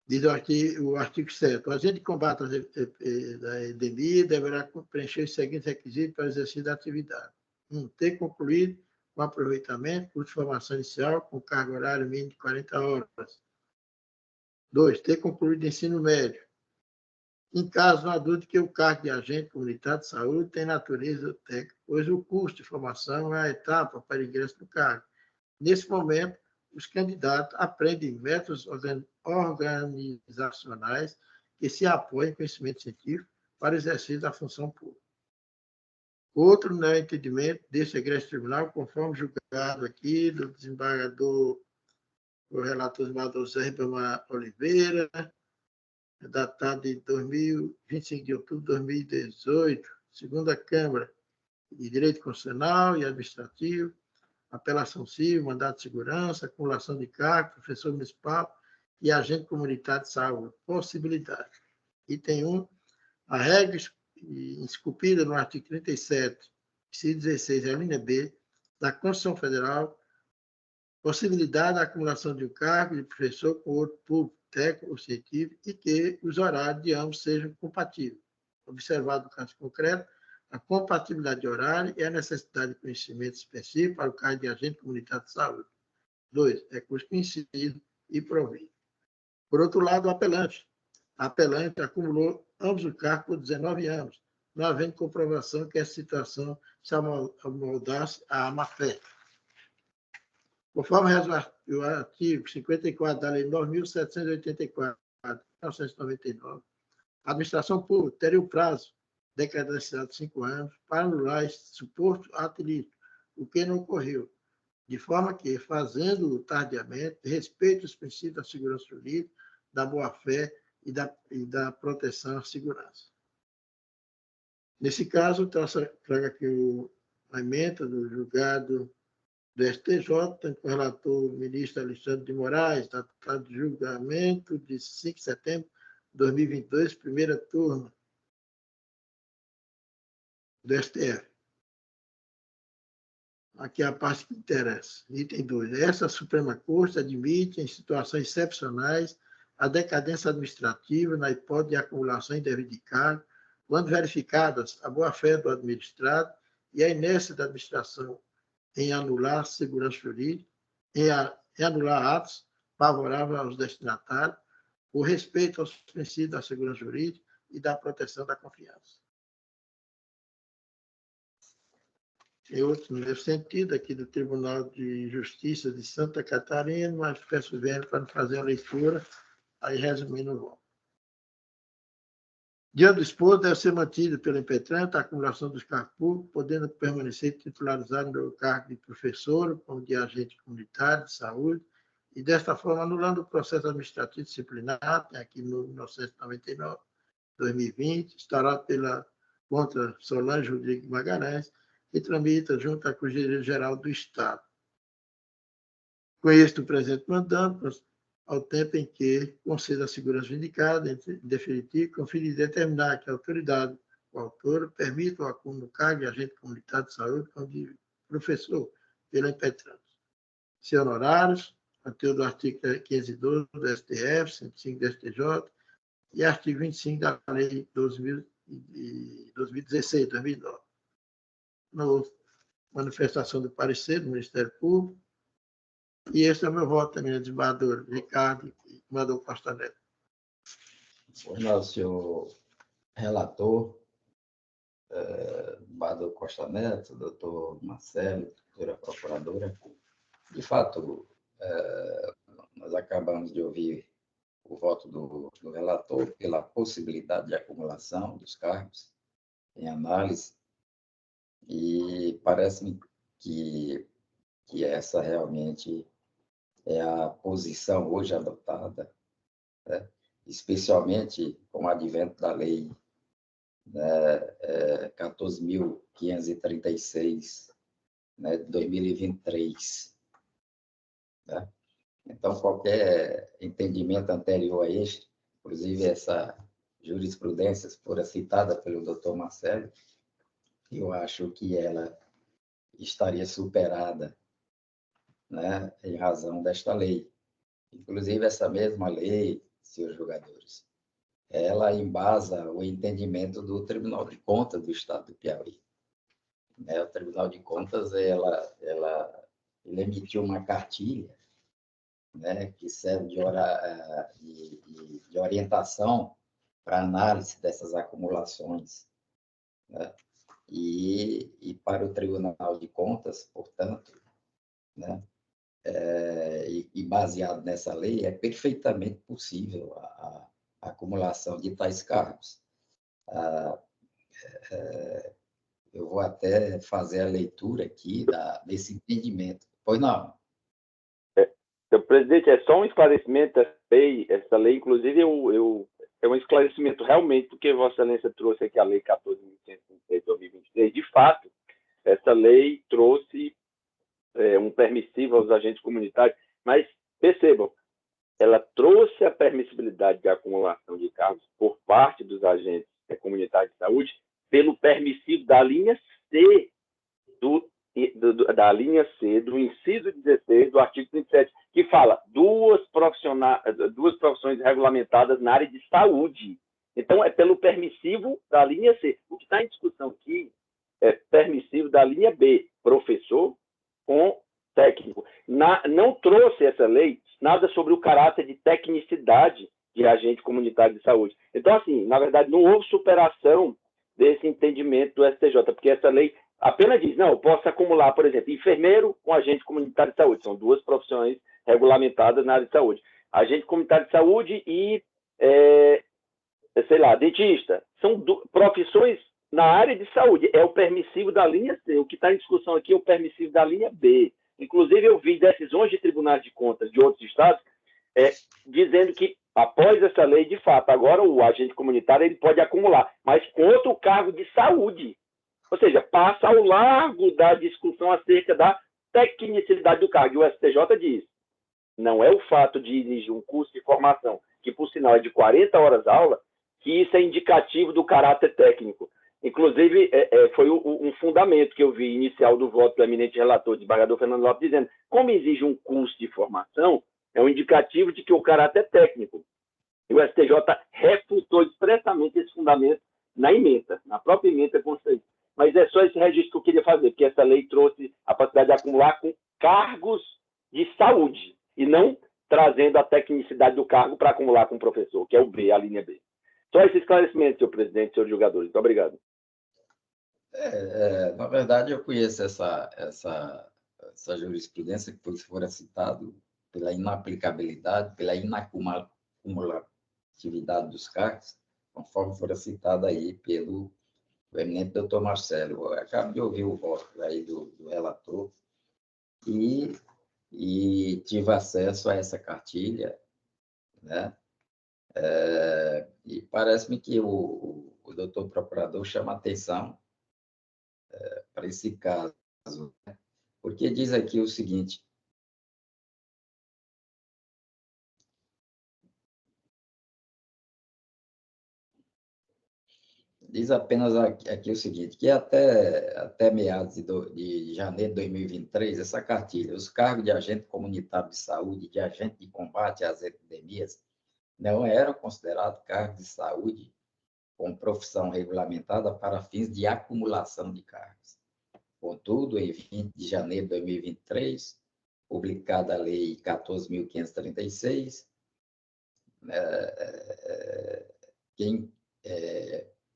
Diz o artigo 7º, o agente de combate à endemia deverá preencher os seguintes requisitos para o exercício da atividade. 1. Ter concluído com aproveitamento, curso de formação inicial, com carga horário mínimo de 40 horas. 2. Ter concluído ensino médio. Em caso, não há dúvida que o cargo de agente comunitário de saúde tem natureza técnica, pois o curso de formação é a etapa para ingresso no cargo. Nesse momento, os candidatos aprendem métodos organizacionais que se apoiam em conhecimento científico para o exercício da função pública. Outro não é entendimento desse egresso tribunal, conforme julgado aqui do desembargador, o relator desembargador Zé Ribamar Oliveira, datado de 25 de outubro de 2018, segunda Câmara de Direito Constitucional e Administrativo, apelação civil, mandato de segurança, acumulação de cargo, professor municipal e agente comunitário de saúde. Possibilidade. Item 1, a regra esculpida no artigo 37, inciso 16, a linha B, da Constituição Federal, possibilidade da acumulação de um cargo de professor com outro público, técnico ou científico e que os horários de ambos sejam compatíveis. Observado o caso concreto, a compatibilidade de horário e a necessidade de conhecimento específico para o cargo de agente comunitário de saúde. 2. Recurso conhecido e provido. Por outro lado, o apelante. A apelante acumulou ambos os cargos por 19 anos, não havendo comprovação que essa situação se amoldasse à má-fé. Conforme o artigo 54 da Lei 9.784, de 1999, a administração pública teria o prazo de caducidade de 5 anos para anular esse suposto ato ilícito, o que não ocorreu, de forma que, fazendo tardiamente, respeito os princípios da segurança jurídica, da boa-fé e da proteção à segurança. Nesse caso, trago aqui a emenda do julgado do STJ, com o relator ministro Alexandre de Moraes, datado de julgamento de 5 de setembro de 2022, primeira turma do STF. Aqui é a parte que interessa. Item 2. Essa Suprema Corte admite, em situações excepcionais, a decadência administrativa na hipótese de acumulação indevida de cargo, quando verificadas a boa-fé do administrado e a inércia da administração em anular segurança jurídica, em anular atos favoráveis aos destinatários, por respeito aos princípios da segurança jurídica e da proteção da confiança. Tem outro no mesmo sentido, aqui do Tribunal de Justiça de Santa Catarina, mas peço vendo para não fazer a leitura, aí resumindo, vou. Diante do exposto, deve ser mantido pelo impetrante a acumulação dos cargos públicos, podendo permanecer titularizado no cargo de professor, como de agente comunitário de saúde, e desta forma anulando o processo administrativo disciplinar, aqui no 1999, 2020, instaurado contra Solange Rodrigues Magalhães, que tramita junto à Corregedoria Geral do Estado. Com este o presente mandando, ao tempo em que conceda a segurança indicada, em definitivo, conferir e determinar que a autoridade coautora, permite o acúmulo do cargo de agente comunitário de saúde como professor pela Impetran. Sem honorários, manter do artigo 512 do STF, 105 do STJ e artigo 25 da Lei 2016, 2009. Não houve manifestação do parecer do Ministério Público. E esse é o meu voto também, desembargador Ricardo e desembargador Costa Neto.
Pois não, senhor relator, desembargador Costa Neto, doutor Marcelo, doutora procuradora. De fato, nós acabamos de ouvir o voto do relator pela possibilidade de acumulação dos cargos em análise, e parece-me que essa realmente é a posição hoje adotada, né? Especialmente com o advento da lei, né, 14.536, né, de 2023. Né? Então, qualquer entendimento anterior a este, inclusive essa jurisprudência fora citada pelo doutor Marcelo, eu acho que ela estaria superada, né, em razão desta lei. Inclusive, essa mesma lei, senhores jogadores, ela embasa o entendimento do Tribunal de Contas do Estado do Piauí. O Tribunal de Contas, ele emitiu uma cartilha, né, que serve de orientação para análise dessas acumulações, né? E para o Tribunal de Contas, portanto, né, e baseado nessa lei, é perfeitamente possível a acumulação de tais cargos. Eu vou até fazer a leitura aqui desse entendimento. Pois não?
Senhor presidente, é só um esclarecimento dessa lei. Essa lei, inclusive, é um esclarecimento realmente do que Vossa Excelência trouxe aqui, a Lei 14.136 de 2023. De fato, essa lei trouxe um permissivo aos agentes comunitários, mas percebam, ela trouxe a permissibilidade de acumulação de cargos por parte dos agentes comunitários de saúde pelo permissivo da linha C da linha C do inciso 16 do artigo 37, que fala duas profissões regulamentadas na área de saúde. Então, é pelo permissivo da linha C. O que está em discussão aqui é permissivo da linha B, professor com técnico. Não trouxe essa lei nada sobre o caráter de tecnicidade de agente comunitário de saúde. Então, assim, na verdade, não houve superação desse entendimento do STJ, porque essa lei apenas diz, não, eu posso acumular, por exemplo, enfermeiro com agente comunitário de saúde. São duas profissões regulamentadas na área de saúde. Agente comunitário de saúde e, dentista. São profissões na área de saúde. É o permissivo da linha C. O que está em discussão aqui é o permissivo da linha B. Inclusive, eu vi decisões de tribunais de contas de outros estados dizendo que, após essa lei, de fato, agora o agente comunitário ele pode acumular, mas contra o cargo de saúde. Ou seja, passa ao largo da discussão acerca da tecnicidade do cargo. E o STJ diz, não é o fato de exigir um curso de formação, que por sinal é de 40 horas aula, que isso é indicativo do caráter técnico. Inclusive, foi um fundamento que eu vi inicial do voto do eminente relator, desembargador Fernando Lopes, dizendo, como exige um curso de formação, é um indicativo de que o caráter é técnico. E o STJ refutou expressamente esse fundamento na ementa, na própria ementa consta isso. Mas é só esse registro que eu queria fazer, porque essa lei trouxe a possibilidade de acumular com cargos de saúde, e não trazendo a tecnicidade do cargo para acumular com o professor, que é o B, a linha B. Só esse esclarecimento, senhor presidente, senhores jogadores. Muito obrigado.
Na verdade, eu conheço essa jurisprudência que fora citado pela inaplicabilidade, pela inacumulatividade dos cargos, conforme fora citado aí pelo eminente doutor Marcelo. Eu acabo de ouvir o voto aí do relator e tive acesso a essa cartilha, né? E parece-me que o doutor procurador chama atenção para esse caso, né? Porque diz aqui o seguinte: Diz apenas aqui o seguinte, que até meados de janeiro de 2023, essa cartilha, os cargos de agente comunitário de saúde, de agente de combate às epidemias, não eram considerados cargos de saúde com profissão regulamentada para fins de acumulação de cargos. Contudo, em 20 de janeiro de 2023, publicada a Lei 14.536,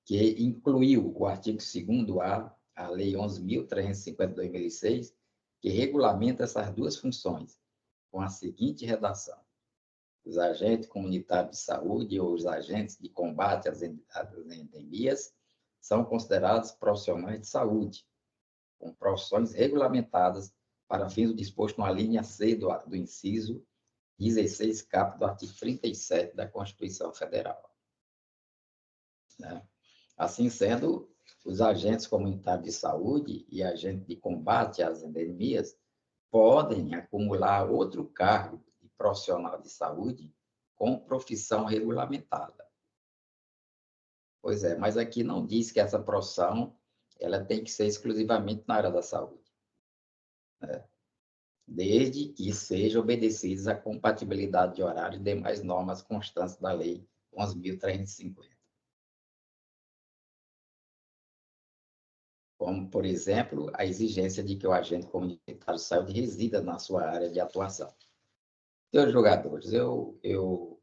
que incluiu o artigo 2º-A, a Lei 11.350 de 2006, que regulamenta essas duas funções, com a seguinte redação: os agentes comunitários de saúde ou os agentes de combate às endemias são considerados profissionais de saúde, com profissões regulamentadas para fins do disposto na linha C do inciso 16, caput do artigo 37 da Constituição Federal. Né? Assim sendo, os agentes comunitários de saúde e agentes de combate às endemias podem acumular outro cargo de profissional de saúde com profissão regulamentada. Pois é, mas aqui não diz que essa profissão ela tem que ser exclusivamente na área da saúde, né? Desde que seja obedecidas a compatibilidade de horário e demais normas constantes da Lei 11.350. Como, por exemplo, a exigência de que o agente comunitário de saúde resida na sua área de atuação. Senhores jogadores, eu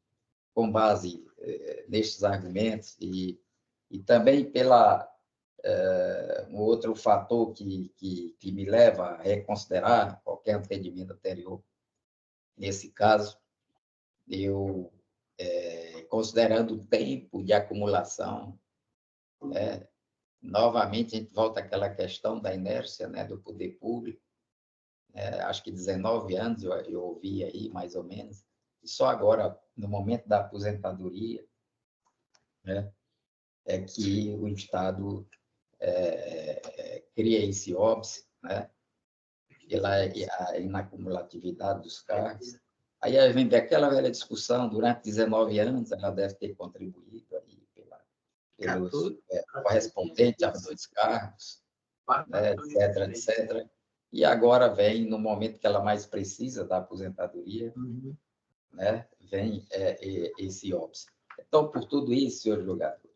com base nestes argumentos e também pela um outro fator que me leva a reconsiderar qualquer entendimento anterior, nesse caso, eu, considerando o tempo de acumulação, novamente a gente volta àquela questão da inércia, né, do poder público, acho que 19 anos eu ouvi aí, mais ou menos, e só agora, no momento da aposentadoria, né, é que o Estado cria esse óbice, né, pela inacumulatividade dos cargos. Aí vem aquela velha discussão, durante 19 anos, ela deve ter contribuído aí pelos correspondentes aos dois cargos, né, etc, etc. E agora vem, no momento que ela mais precisa da aposentadoria, né, vem esse óbice. Então, por tudo isso, senhores jogadores,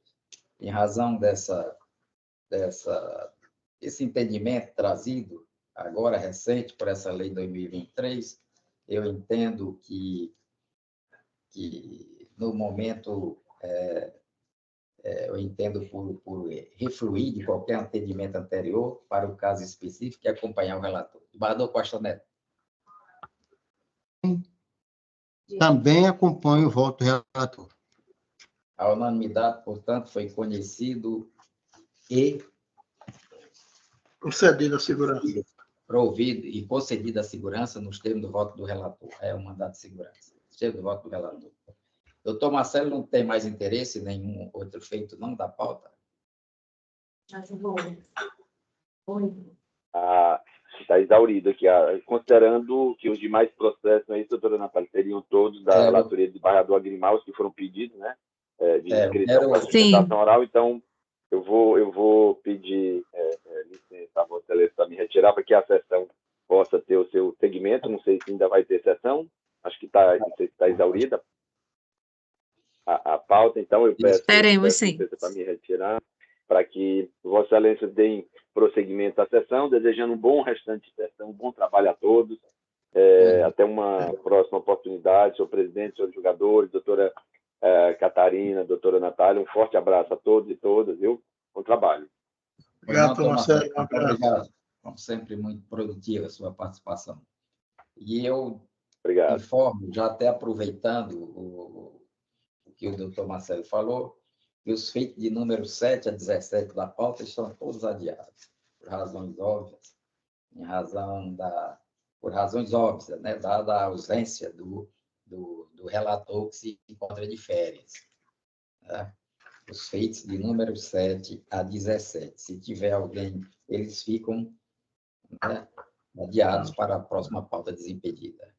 em razão esse entendimento trazido agora, recente, por essa lei 2023, eu entendo que no momento, eu entendo por refluir de qualquer entendimento anterior para o caso específico e acompanhar o relator. Desembargador Costa Neto.
Também acompanho o voto do relator.
A unanimidade, portanto, foi conhecido e
concedida a segurança.
provido e concedida a segurança nos termos do voto do relator. É o mandato de segurança. Nos termos do voto do relator. Doutor Marcelo não tem mais interesse em nenhum outro feito, não, da pauta?
Está exaurido aqui. Considerando que os demais processos, não é isso, doutora Natália, seriam todos da relatoria do desembargador Agrimaus, que foram pedidos, né? De inscrição para sustentação oral, então eu vou pedir licença a Vossa Excelência para me retirar, para que a sessão possa ter o seu segmento. Não sei se ainda vai ter sessão, acho que não sei se está exaurida a pauta, então eu peço licença para me retirar, para que Vossa Excelência dê prosseguimento à sessão, desejando um bom restante de sessão, um bom trabalho a todos, até uma próxima oportunidade. Senhor presidente, senhores jogadores, doutora Catarina, doutora Natália, um forte abraço a todos e todas, viu? Bom trabalho.
Obrigado, Marcelo.
Obrigado. Como sempre, muito produtiva a sua participação. E eu informo, já até aproveitando o que o doutor Marcelo falou, que os feitos de número 7 a 17 da pauta estão todos adiados, por razões óbvias, por razões óbvias, né, dada a ausência do relator que se encontra de férias. Né? Os feitos de número 7 a 17. Se tiver alguém, eles ficam, né, adiados para a próxima pauta desimpedida.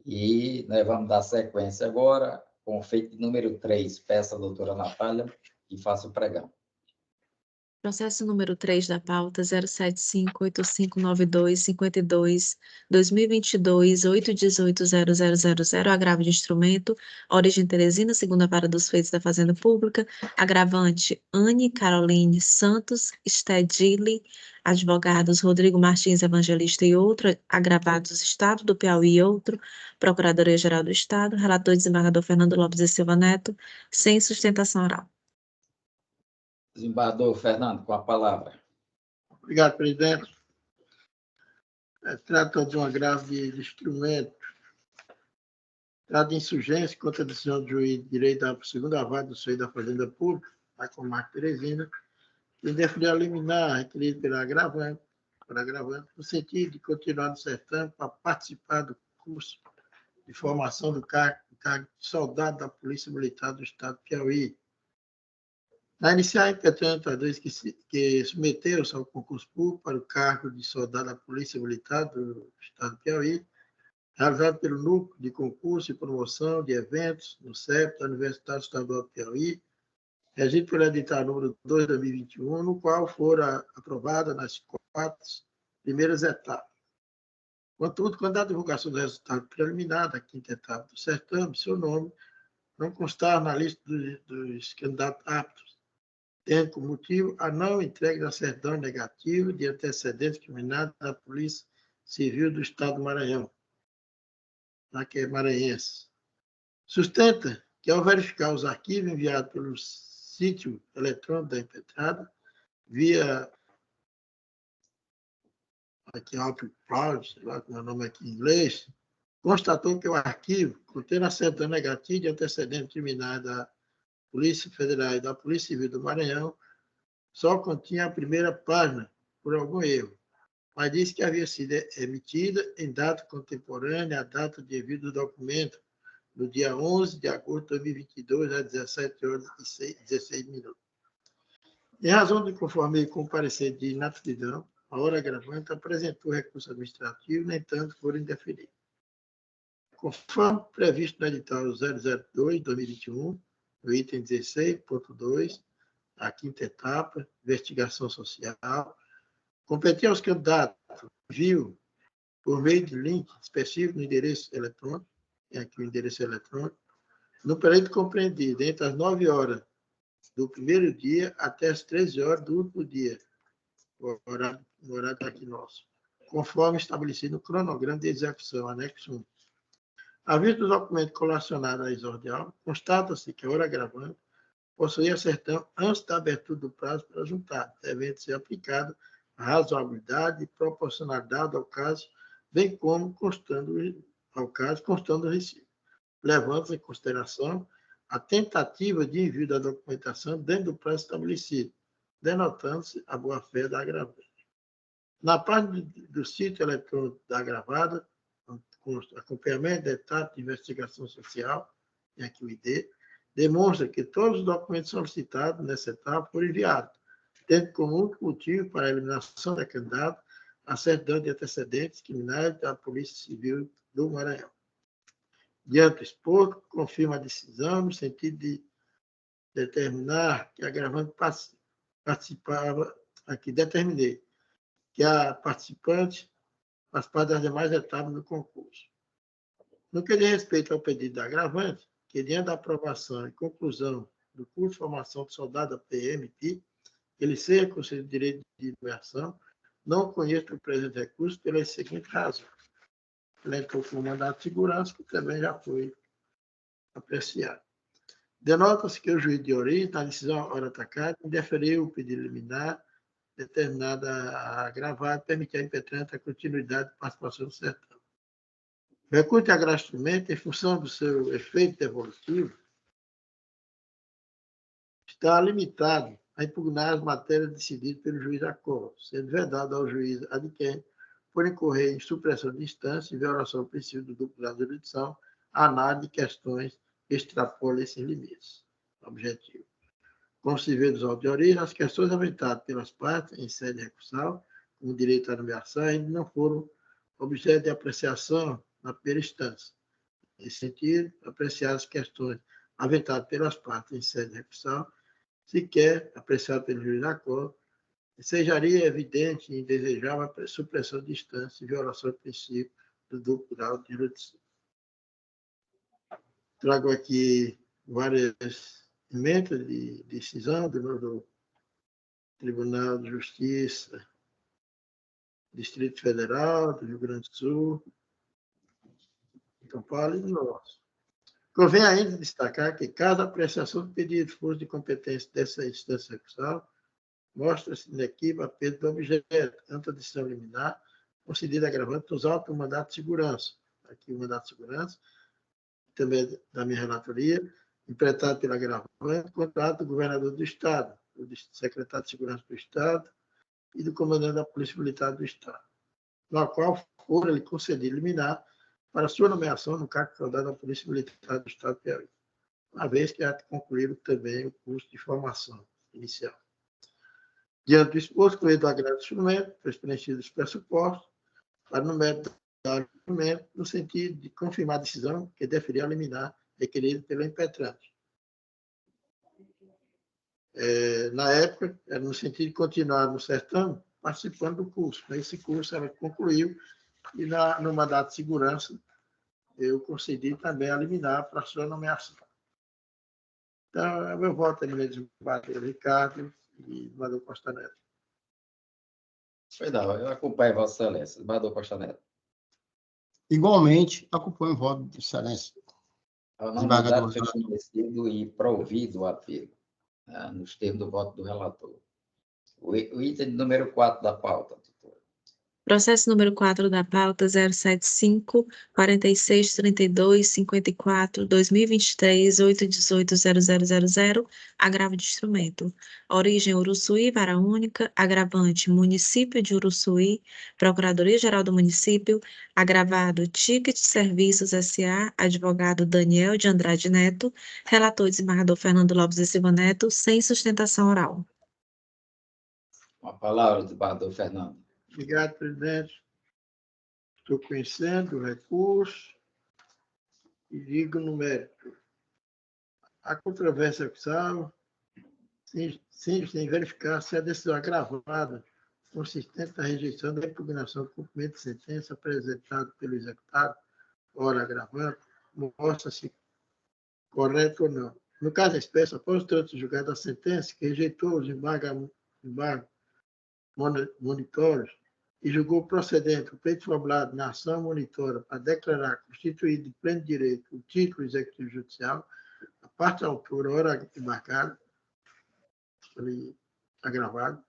E nós vamos dar sequência agora com o feito de número 3. Peço à doutora Natália e faça o pregão.
Processo número 3 da pauta 075859252-2022, 8180000, agravo de instrumento, origem Teresina, segunda vara dos feitos da Fazenda Pública, agravante Anne Caroline Santos Stedili, advogados Rodrigo Martins Evangelista e outro, agravados Estado do Piauí e outro, Procuradoria-Geral do Estado, relator desembargador Fernando Lopes e Silva Neto, sem sustentação oral.
Desembargador Fernando, com a palavra.
Obrigado, presidente. Trata de um agravo de instrumento. Trata de insurgência contra a decisão do juiz de direito da segunda vara do Juiz da Fazenda Pública, da comarca Teresina, de definir a liminar requerido pela agravante, no sentido de continuar no certame para participar do curso de formação do cargo de soldado da Polícia Militar do Estado do Piauí. Na inicial impetente, a dois que submeteu-se ao concurso público para o cargo de soldado da Polícia Militar do Estado do Piauí, realizado pelo Núcleo de Concurso e Promoção de Eventos no CEP da Universidade Estadual do Piauí, regido pelo edital número 2 de 2021, no qual fora aprovada nas 4 primeiras etapas. Contudo, quando a divulgação do resultado preliminar da 5ª etapa do certame, seu nome não constava na lista dos candidatos aptos, tendo como motivo a não entrega da certidão negativa de antecedentes criminais da Polícia Civil do Estado do Maranhão, lá que é maranhense. Sustenta que, ao verificar os arquivos enviados pelo sítio eletrônico da impetrada, via aqui Cloud, sei lá como é o nome aqui em inglês, constatou que o arquivo, contendo a certidão negativa de antecedentes criminais da Polícia Federal e da Polícia Civil do Maranhão, só continha a primeira página, por algum erro, mas disse que havia sido emitida em data contemporânea à data de envio do documento, no dia 11 de agosto de 2022, às 17h16. Em razão do conforme com o parecer de inaptidão, a hora agravante apresentou recurso administrativo, no entanto, foram indeferidos. Conforme previsto no edital 002/2021, no item 16.2, a 5ª etapa, investigação social, competia aos candidatos envio por meio de link específico no endereço eletrônico, tem aqui o endereço eletrônico, no período compreendido entre as 9 horas do primeiro dia até as 13 horas do último dia, o horário aqui nosso, conforme estabelecido no cronograma de execução, anexo 1. À vista do documento colacionado à exordial, constata-se que a hora agravante possuía certidão antes da abertura do prazo para juntar, devendo ser aplicado a razoabilidade e proporcionalidade ao caso, bem como constando o recibo, levando-se em consideração a tentativa de envio da documentação dentro do prazo estabelecido, denotando-se a boa-fé da agravante. Na página do sítio eletrônico da agravada, com acompanhamento da etapa de investigação social, tem aqui o ID, demonstra que todos os documentos solicitados nessa etapa foram enviados, tendo como único motivo para a eliminação da candidata a certidão de antecedentes criminais da Polícia Civil do Maranhão. Diante do exposto, confirma a decisão no sentido de determinar que a agravante participava, aqui determinei, que a participante participava das demais etapas do concurso. No que diz respeito ao pedido da agravante, que diante da aprovação e conclusão do curso de formação de soldado da PMP, ele seja concedido direito de imersão, não conheço o presente recurso pelas seguintes razões. Ele entrou com o mandato de segurança, que também já foi apreciado. Denota-se que o juiz de origem, na decisão hora atacada, indeferiu o pedido liminar determinada a agravada, permitir à impetrante a continuidade de participação do certame. O recurso de agravamento, em função do seu efeito devolutivo, está limitado a impugnar as matérias decididas pelo juiz da Corte, sendo vedado ao juiz adquirente, por incorrer em supressão de instância e violação do princípio do duplo grau de jurisdição, a análise de questões que extrapolam esses limites. Objetivo. Como se vê dos autos de origem, as questões aventadas pelas partes em sede recursal, como direito à nomeação, ainda não foram objeto de apreciação na primeira instância. Nesse sentido, apreciar as questões aventadas pelas partes em sede recursal sequer apreciado pelo juiz da Corte, sejaria evidente e indesejável a supressão de instância e violação do princípio do duplo grau de jurisdição. Trago aqui várias emendas de decisão do Tribunal de Justiça, Distrito Federal, do Rio Grande do Sul, São Paulo e do Norte. Convém ainda destacar que, caso a apreciação do pedido fosse de competência dessa instância recursal, mostra-se inequívoca a perda do objeto, ante a decisão liminar, concedida agravante nos autos do mandato de segurança. Aqui o mandato de segurança, também da minha relatoria, interpretado pela agravante, contra ato do governador do Estado, do secretário de Segurança do Estado e do comandante da Polícia Militar do Estado, no qual for-lhe concedido liminar para sua nomeação no cargo caudado da Polícia Militar do Estado de Piauí, uma vez que há concluído também o curso de formação inicial. Diante do exposto, com do agravo do instrumento, foi preenchido os pressupostos para no mérito do argumento, no sentido de confirmar a decisão que deferia a liminar requerida pelo impetrante. Na época, era no sentido de continuar no certame participando do curso. Esse curso ela concluiu e no mandato de segurança eu concedi também a liminar para a sua nomeação. Então, meu voto é no meio do Ricardo e do Bador Costa Neto.
Pois não, eu acompanho Vossa Excelência, Bador Costa Neto.
Igualmente, acompanho o voto de excelência.
A unanimidade foi conhecido e provido o apelo, nos termos do voto do relator. O item número 4 da pauta, doutora.
Processo número 4 da pauta 075-4632-54-2023-818-0000, agravo de instrumento. Origem Uruçuí, vara única, agravante município de Uruçuí, Procuradoria-Geral do Município, agravado Ticket Serviços S.A., advogado Daniel de Andrade Neto, relator desembargador Fernando Lopes de Silva Neto, sem sustentação oral.
Com a palavra, desembargador Fernando.
Obrigado, presidente. Estou conhecendo o recurso e digo no mérito. A controvérsia recursal, sem verificar se a decisão agravada consistente na rejeição da impugnação do cumprimento de sentença apresentado pelo executado, ora agravante, mostra-se correto ou não. No caso da espécie, após o trânsito julgado a sentença, que rejeitou os embargos monitórios e julgou procedente o pleito formulado na ação monitora para declarar constituído de pleno direito o título executivo judicial, a parte autora, ora embarcada, agravado,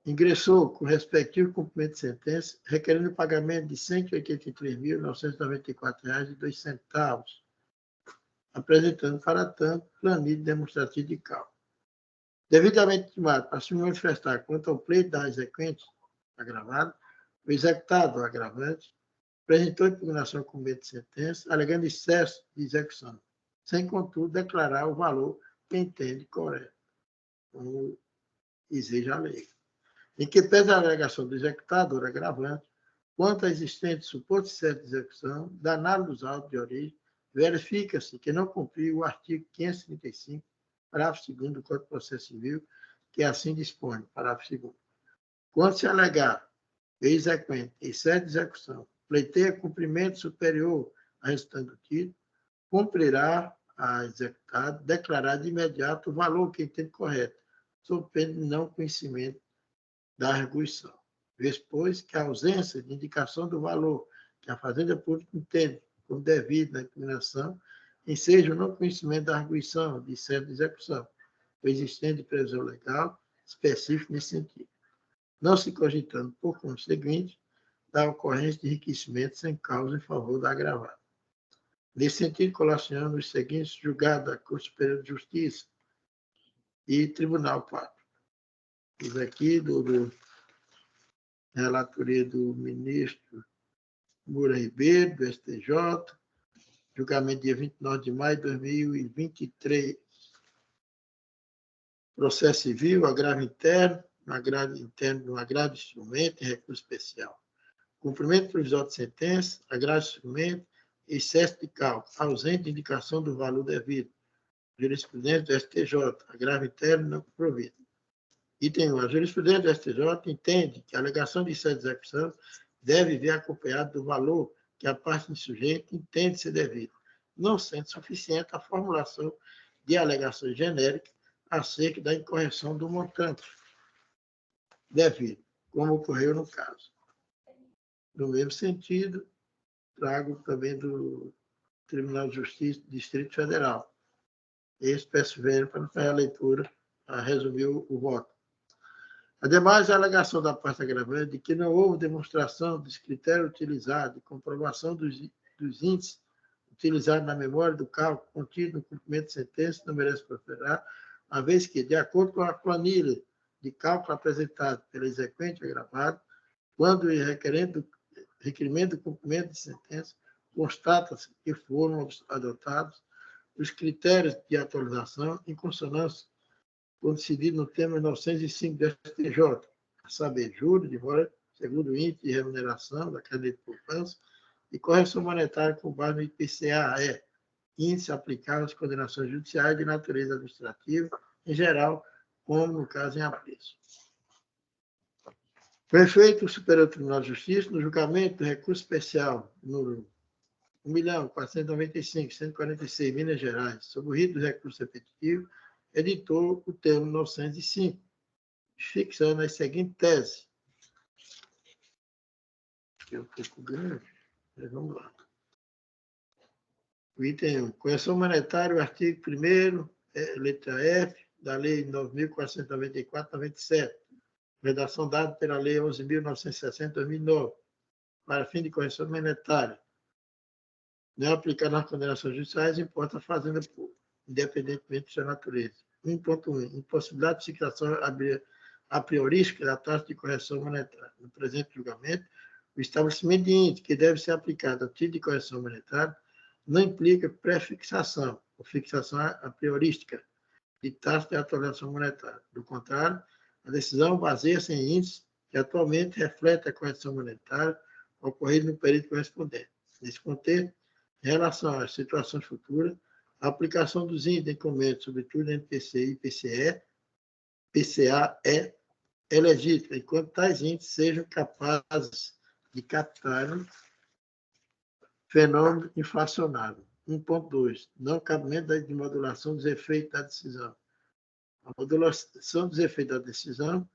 ingressou com respectivo cumprimento de sentença, requerendo o pagamento de R$ 183.994,02, apresentando, para tanto, planilha demonstrativa de cálculo. Devidamente intimado para se manifestar quanto ao pleito da exequente agravado, o executado agravante apresentou impugnação com medo de sentença, alegando excesso de execução, sem, contudo, declarar o valor que entende correto, como exige a lei. Em que pesa a alegação do executador agravante, quanto à existente suposto excesso de execução, da análise dos autos de origem, verifica-se que não cumpriu o artigo 535, parágrafo 2º do Código de Processo Civil, que assim dispõe, parágrafo 2º. Quando se alegar que o exequente, excesso de execução, pleiteia cumprimento superior à restante do título, cumprirá a executado declarar de imediato o valor que entende correto, sob pena de não conhecimento da arguição. Vez, pois, que a ausência de indicação do valor que a Fazenda Pública entende como devido na impugnação enseja o não conhecimento da arguição de excesso de execução, o existente previsão legal específica nesse sentido, não se cogitando, por conseguinte, da ocorrência de enriquecimento sem causa em favor da agravada. Nesse sentido, colacionando os seguintes julgados da Corte Superior de Justiça e Tribunal 4. Isso aqui do relatoria do ministro Moura Ribeiro, do STJ, julgamento dia 29 de maio de 2023. Processo civil, agravo interno, no agravo de instrumento e recurso especial. Cumprimento provisório de sentença, agravo de instrumento, excesso de cálculo, ausente de indicação do valor devido. Jurisprudência do STJ, agravo interno não provido. Item 1. A jurisprudência do STJ entende que a alegação de incerta execução deve vir acompanhada do valor que a parte insurgente entende ser devido, não sendo suficiente a formulação de alegações genéricas acerca da incorreção do montante devido, como ocorreu no caso. No mesmo sentido, trago também do Tribunal de Justiça do Distrito Federal. Esse peço ver para não fazer a leitura, a resumir o voto. Ademais, a alegação da parte agravante de que não houve demonstração dos critérios utilizados e comprovação dos índices utilizados na memória do cálculo contido no cumprimento de sentença não merece prosperar, uma vez que, de acordo com a planilha de cálculo apresentada pelo exequente agravado, quando o requerimento do cumprimento de sentença constata-se que foram adotados os critérios de atualização em consonância com o decidido no tema 905 do STJ, a saber, juros de mora, segundo o índice de remuneração da cadeia de poupança e correção monetária com base no IPCA, índice aplicável às condenações judiciais de natureza administrativa, em geral, como no caso em apreço. Foi feito o Superior Tribunal de Justiça, no julgamento do recurso especial número 1.495.146, Minas Gerais, sob o rito do recurso repetitivo, editou o termo 905, fixando a seguinte tese. É um pouco grande, mas vamos lá. O item 1. Correção monetária, o artigo 1º, letra F, da Lei 9.494/97, redação dada pela Lei 11.960/2009, para fim de correção monetária, não aplicar nas condenações judiciais, importa a fazenda pública, independentemente de sua natureza. 1.1. Impossibilidade de fixação a priorística da taxa de correção monetária. No presente julgamento, o estabelecimento de índice que deve ser aplicado a título de correção monetária não implica pré-fixação ou fixação a priorística de taxa de atualização monetária. Do contrário, a decisão baseia-se em índices que atualmente refletem a correção monetária ocorrida no período correspondente. Nesse contexto, em relação às situações futuras, a aplicação dos índices de encomenda, sobretudo NPC e PCA, é legítima, enquanto tais índices sejam capazes de captar fenômeno inflacionário. 1.2. Não cabimento de modulação dos efeitos da decisão. A modulação dos efeitos da decisão,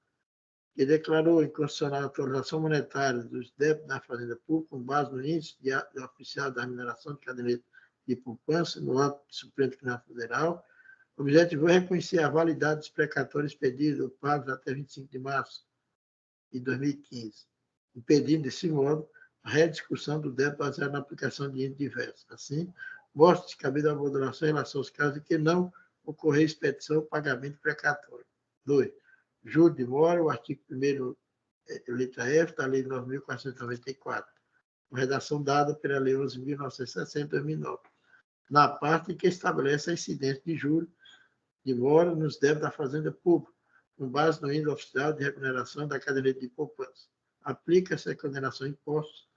que declarou inconstitucional a atualização monetária dos débitos da Fazenda Pública com base no índice de oficial da remuneração de caderneta de poupança no âmbito do Supremo Tribunal Federal, o objetivo é reconhecer a validade dos precatórios pedidos ou pagos até 25 de março de 2015, impedindo, desse modo, a rediscussão do débito baseado na aplicação de índices diversos. Assim, mostra-se cabida a modulação em relação aos casos em que não ocorrer expedição ou pagamento precatório. 2. Júri de mora, o artigo 1º, letra F, da Lei 9.494, com redação dada pela Lei 11.960/2009, na parte em que estabelece a incidência de juros de mora nos débitos da Fazenda Pública, com base no índice oficial de remuneração da caderneta de poupança. Aplica-se a condenação imposta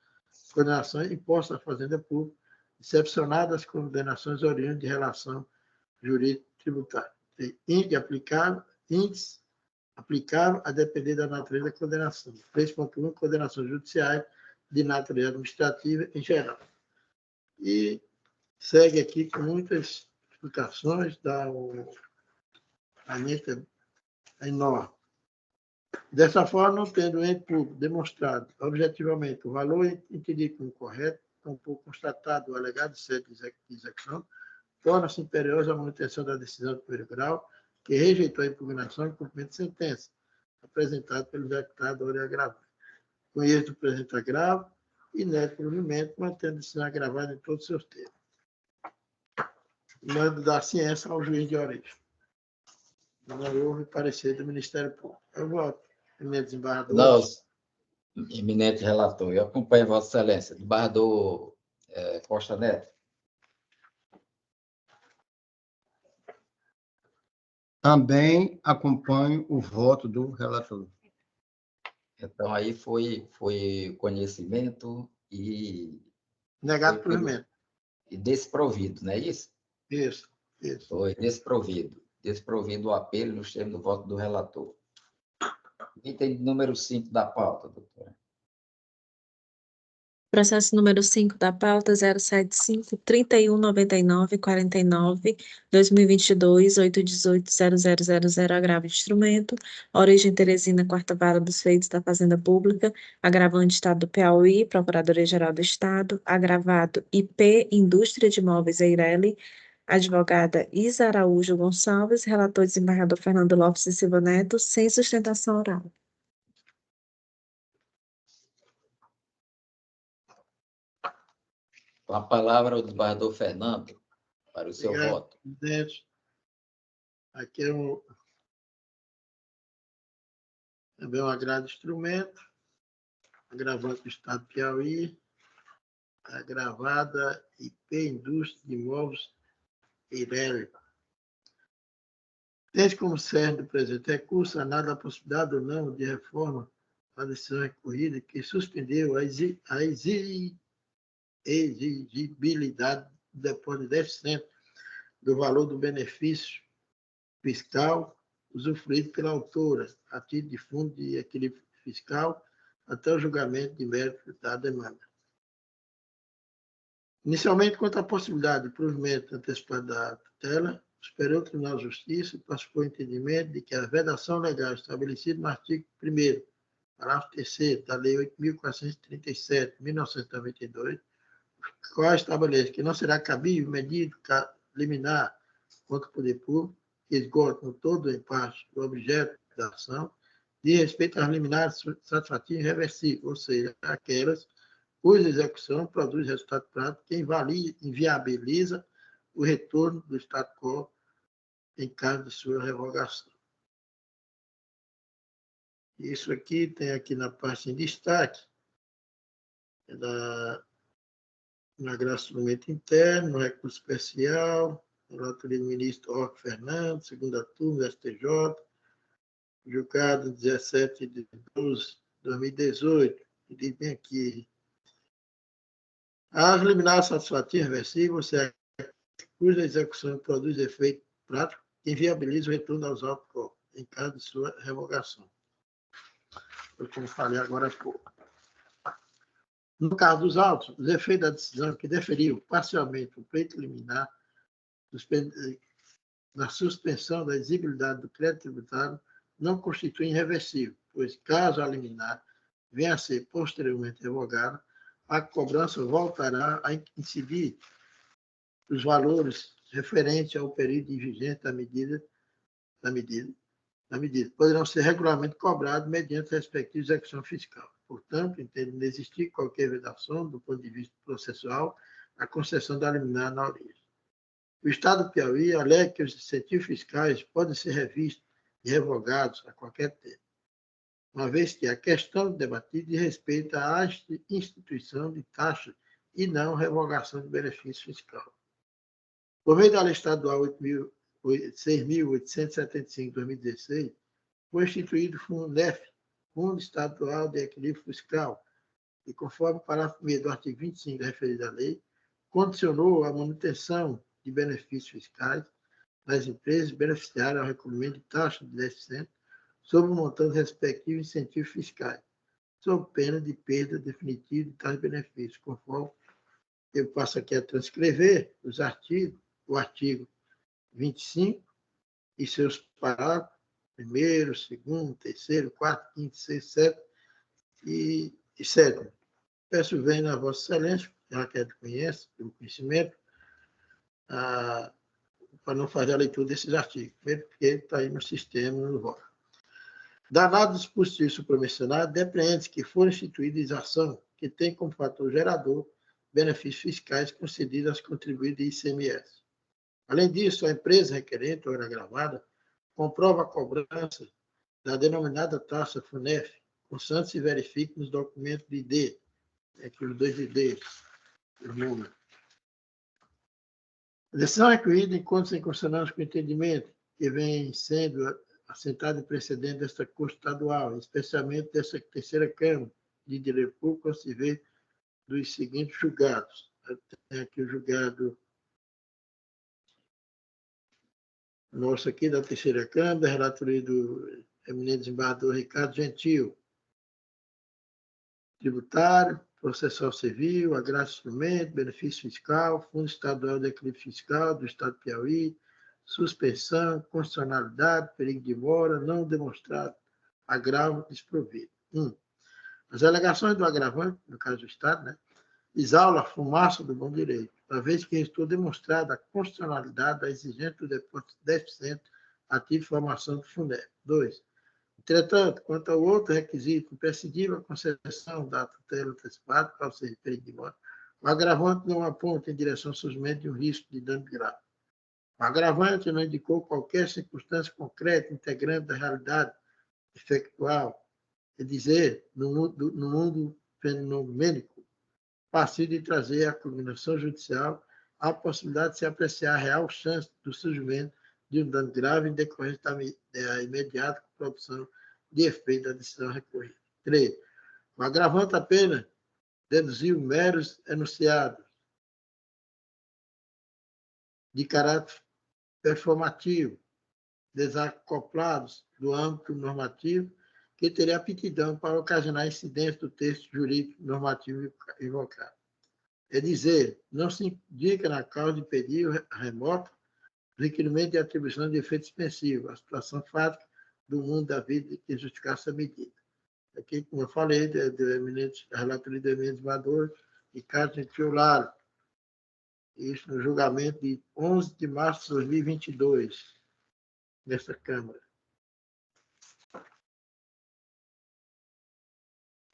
à Fazenda Pública, excepcionadas as condenações oriundas de relação jurídica tributária. Índice aplicável a depender da natureza da condenação. 3.1. Condenações judiciais de natureza administrativa em geral. E segue aqui com muitas explicações da Anitta enorme. Dessa forma, não tendo o ente público demonstrado objetivamente o valor entendido como correto, tampouco constatado o alegado certo de execução, torna-se imperiosa a manutenção da decisão de primeiro grau, que rejeitou a impugnação e cumprimento de sentença, apresentada pelo executado ora agravado. Com êxito do presente agravo, inédito provimento, mantendo a decisão agravada em todos os seus termos. Mando da ciência ao juiz de origem. Não houve parecer do Ministério Público. Eu voto. Eminente desembargador.
Nós, eminente relator, eu acompanho Vossa Excelência. Desembargador Costa Neto.
Também acompanho o voto do relator.
Então, aí foi conhecimento e...
Negado provimento.
E desprovido, não é isso?
Isso. Isso.
Foi desprovido o apelo nos termos do voto do relator. Item número 5 da pauta, doutora.
Processo número 5 da pauta, 075-3199-49-2022-818-0000, agravo de instrumento, origem Teresina, quarta vara dos feitos da Fazenda Pública, agravante Estado do Piauí, Procuradoria-Geral do Estado, agravado IP, Indústria de Móveis Eireli, advogada Isa Araújo Gonçalves, relator desembargador Fernando Lopes de Silva Neto, sem sustentação oral.
Com a palavra o desembargador Fernando, para o seu
Obrigado,
voto.
presidente. Aqui também um agravo de instrumento, agravante do Estado do Piauí, agravada IP Indústria de Móveis Eireli. Desde como cerne do presente recurso, análise da possibilidade ou não de reforma da decisão recorrida que suspendeu a exigibilidade do depósito de 10% do valor do benefício fiscal usufruído pela autora, a título de fundo de equilíbrio fiscal, até o julgamento de mérito da demanda. Inicialmente, quanto à possibilidade de provimento antecipado da tutela, o Superior Tribunal de Justiça passou o entendimento de que a vedação legal estabelecida no artigo 1º, parágrafo 3º da Lei 8.437, de 1992, qual estabelece que não será cabível medida liminar contra o poder público que esgota no todo ou em parte o objeto da ação, de respeito às liminares satisfativas e irreversíveis, ou seja, aquelas cuja execução produz resultado prático que inviabiliza o retorno do status quo em caso de sua revogação. Isso aqui tem aqui na parte em destaque, na graça do instrumento interno, no recurso especial, relatoria do ministro Roque Fernandes, segunda turma, STJ, julgado 17 de 12 de 2018, e diz bem aqui, as liminares satisfativas reversíveis, ou seja, cuja execução produz efeito prático que inviabiliza o retorno aos autos em caso de sua revogação. Foi como falei agora há pouco. No caso dos autos, os efeitos da decisão que deferiu parcialmente o pleito liminar na suspensão da exigibilidade do crédito tributário não constituem irreversível, pois, caso a liminar venha a ser posteriormente revogada, a cobrança voltará a incidir os valores referentes ao período de vigência da medida, poderão ser regularmente cobrados mediante a respectiva execução fiscal. Portanto, entendo não existir qualquer vedação, do ponto de vista processual, a concessão da liminar na origem. O Estado do Piauí alega que os incentivos fiscais podem ser revistos e revogados a qualquer tempo, uma vez que a questão debatida diz respeito à instituição de taxa e não revogação de benefício fiscal. Por meio da Lei Estadual 6.875 de 2016, foi instituído o FUNDEF, Fundo Estadual de Equilíbrio Fiscal, e, conforme o parágrafo 1º do artigo 25 da referida lei, condicionou a manutenção de benefícios fiscais das empresas beneficiárias ao recolhimento de taxa de 10% sobre o montante respectivo de incentivos fiscais, sob pena de perda definitiva de tais benefícios, conforme eu passo aqui a transcrever o artigo 25 e seus parágrafos, 1º, 2º, 3º, 4º, 5º, 6º, 7º e 7º. Peço venho a Vossa Excelência, já que conhece, pelo conhecimento, para não fazer a leitura desses artigos, primeiro porque está aí no sistema, no voto. Danado dispositivo supramencionado, depreende que for instituída exação que tem como fator gerador benefícios fiscais concedidos aos contribuintes de ICMS. Além disso, a empresa requerente ou agravada comprova a cobrança da denominada taxa FUNEF, constante se verifique nos documentos de ID, aqueles dois IDs, os números. A decisão requerida encontra-se em consonância com o entendimento que vem sendo assentado em precedente desta Corte Estadual, especialmente dessa terceira Câmara de Direito Público, a se vê dos seguintes julgados. Tem aqui o julgado nosso aqui da terceira Câmara, relatoria do eminente desembargador Ricardo Gentil. Tributário, processual civil, agravo instrumento, benefício fiscal, Fundo Estadual de Equilíbrio Fiscal do Estado do Piauí, suspensão, constitucionalidade, perigo de mora, não demonstrado, agravo desprovido. 1. As alegações do agravante, no caso do Estado, né, exalam a fumaça do bom direito, uma vez que restou demonstrada a constitucionalidade da exigência do depósito de 10% ativo de formação do Fundeb. 2. Entretanto, quanto ao outro requisito imprescindível, a concessão da tutela antecipada, para ser perigo de morte, o agravante não aponta em direção ao surgimento de um risco de dano grave. O agravante não indicou qualquer circunstância concreta integrante da realidade efetual, quer dizer, no mundo fenomênico, passível de trazer à culminação judicial a possibilidade de se apreciar a real chance do surgimento de um dano grave em decorrência da imediata produção de efeito da decisão recorrida. 3. O agravante apenas deduziu meros enunciados de caráter performativo, desacoplados do âmbito normativo, que teria aptidão para ocasionar incidência do texto jurídico normativo invocado. É dizer, não se indica na causa de pedido remoto requerimento de atribuição de efeito suspensivo, a situação fática do mundo da vida que justificar essa medida. Aqui, como eu falei, a relatoria do eminente desembargador Ricardo Gentil Lara, isso no julgamento de 11 de março de 2022, nessa Câmara.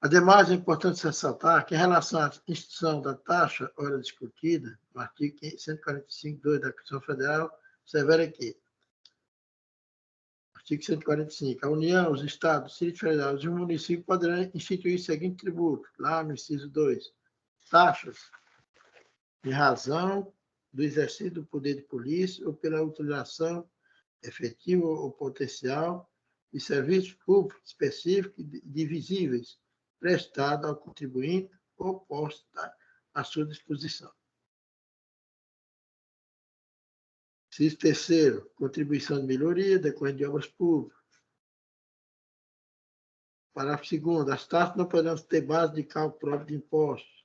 Ademais, é importante ressaltar que, em relação à instituição da taxa hora discutida, no artigo 145.2 da Constituição Federal, assevera que, artigo 145, a União, os Estados, o Distrito Federal e os municípios poderão instituir o seguinte tributo, lá no inciso 2, taxas em razão do exercício do poder de polícia ou pela utilização efetiva ou potencial de serviços públicos específicos e divisíveis prestados ao contribuinte ou postos à sua disposição. Inciso terceiro, contribuição de melhoria decorrente de obras públicas. Parágrafo 2º, as taxas não poderão ter base de cálculo próprio de impostos.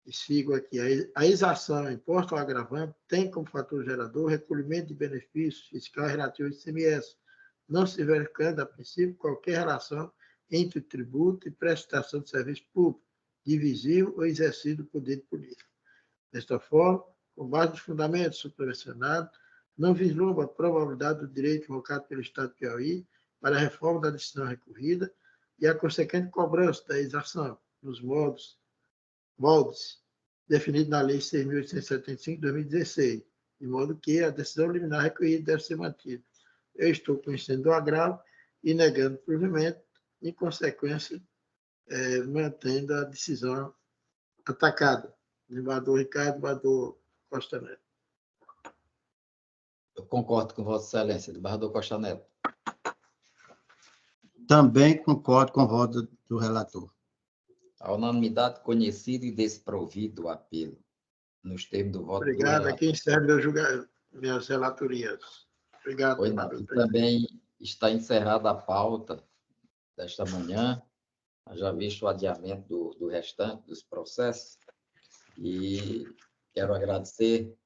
E sigo aqui, a exação, imposto ao agravante, tem como fator gerador o recolhimento de benefícios fiscais relativos ao ICMS, não se verificando, a princípio, qualquer relação entre o tributo e prestação de serviço público, divisível ou exercido do poder de polícia. Desta forma, com base nos fundamentos supramencionados, não vislumbra a probabilidade do direito invocado pelo Estado do Piauí para a reforma da decisão recorrida e a consequente cobrança da exação nos moldes definidos na Lei 6.875 de 2016, de modo que a decisão liminar recorrida deve ser mantida. Eu estou conhecendo do agravo e negando o provimento, em consequência, mantendo a decisão atacada. Desembargador Ricardo, desembargador Costa Neto.
Eu concordo com Vossa Excelência, desembargador Costa Neto.
Também concordo com o voto do relator.
A unanimidade conhecida e desprovido o apelo, nos termos do voto
Obrigado.
do relator.
Aqui encerra minhas relatorias. Obrigado.
E também está encerrada a pauta desta manhã, já visto o adiamento do restante dos processos, e quero agradecer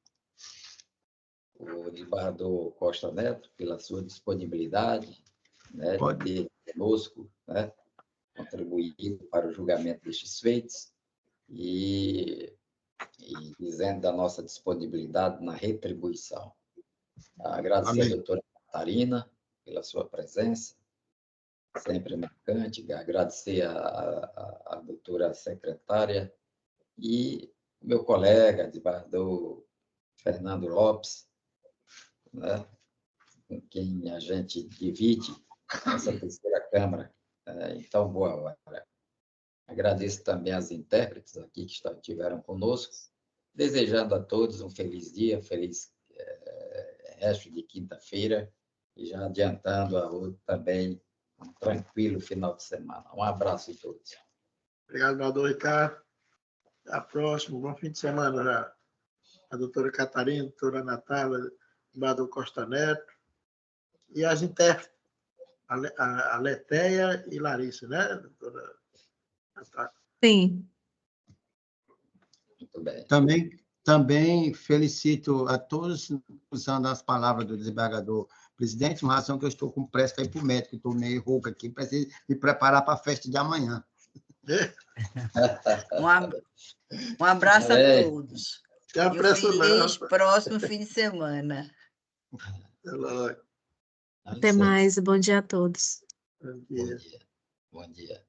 o desembargador Costa Neto pela sua disponibilidade, né, de ter conosco, né, contribuído para o julgamento destes feitos e dizendo da nossa disponibilidade na retribuição. Agradecer à doutora Catarina pela sua presença, sempre marcante, agradecer à doutora secretária e meu colega, desembargador Fernando Lopes, né, com quem a gente divide essa terceira Câmara em tão boa hora. Agradeço também às intérpretes aqui que estiveram conosco, desejando a todos um feliz dia, feliz resto de quinta-feira, e já adiantando a outro também um tranquilo final de semana. Um abraço a todos.
Obrigado, desembargador Ricardo. Até a próxima. Bom fim de semana já. A doutora Catarina, a doutora Natália, desembargador Costa Neto, e as intérpretes, a Letéia e Larissa, né, doutora?
Sim.
Muito bem.
Também felicito a todos, usando as palavras do desembargador presidente, uma razão que eu estou com pressa para ir para o médico, estou meio rouco aqui, preciso me preparar para a festa de amanhã.
Um abraço a todos.
Tem a
E um
pressa
feliz
não.
próximo fim de semana.
Até
Até mais. Bom dia a todos.
Bom
Bom
dia.
dia. Bom dia.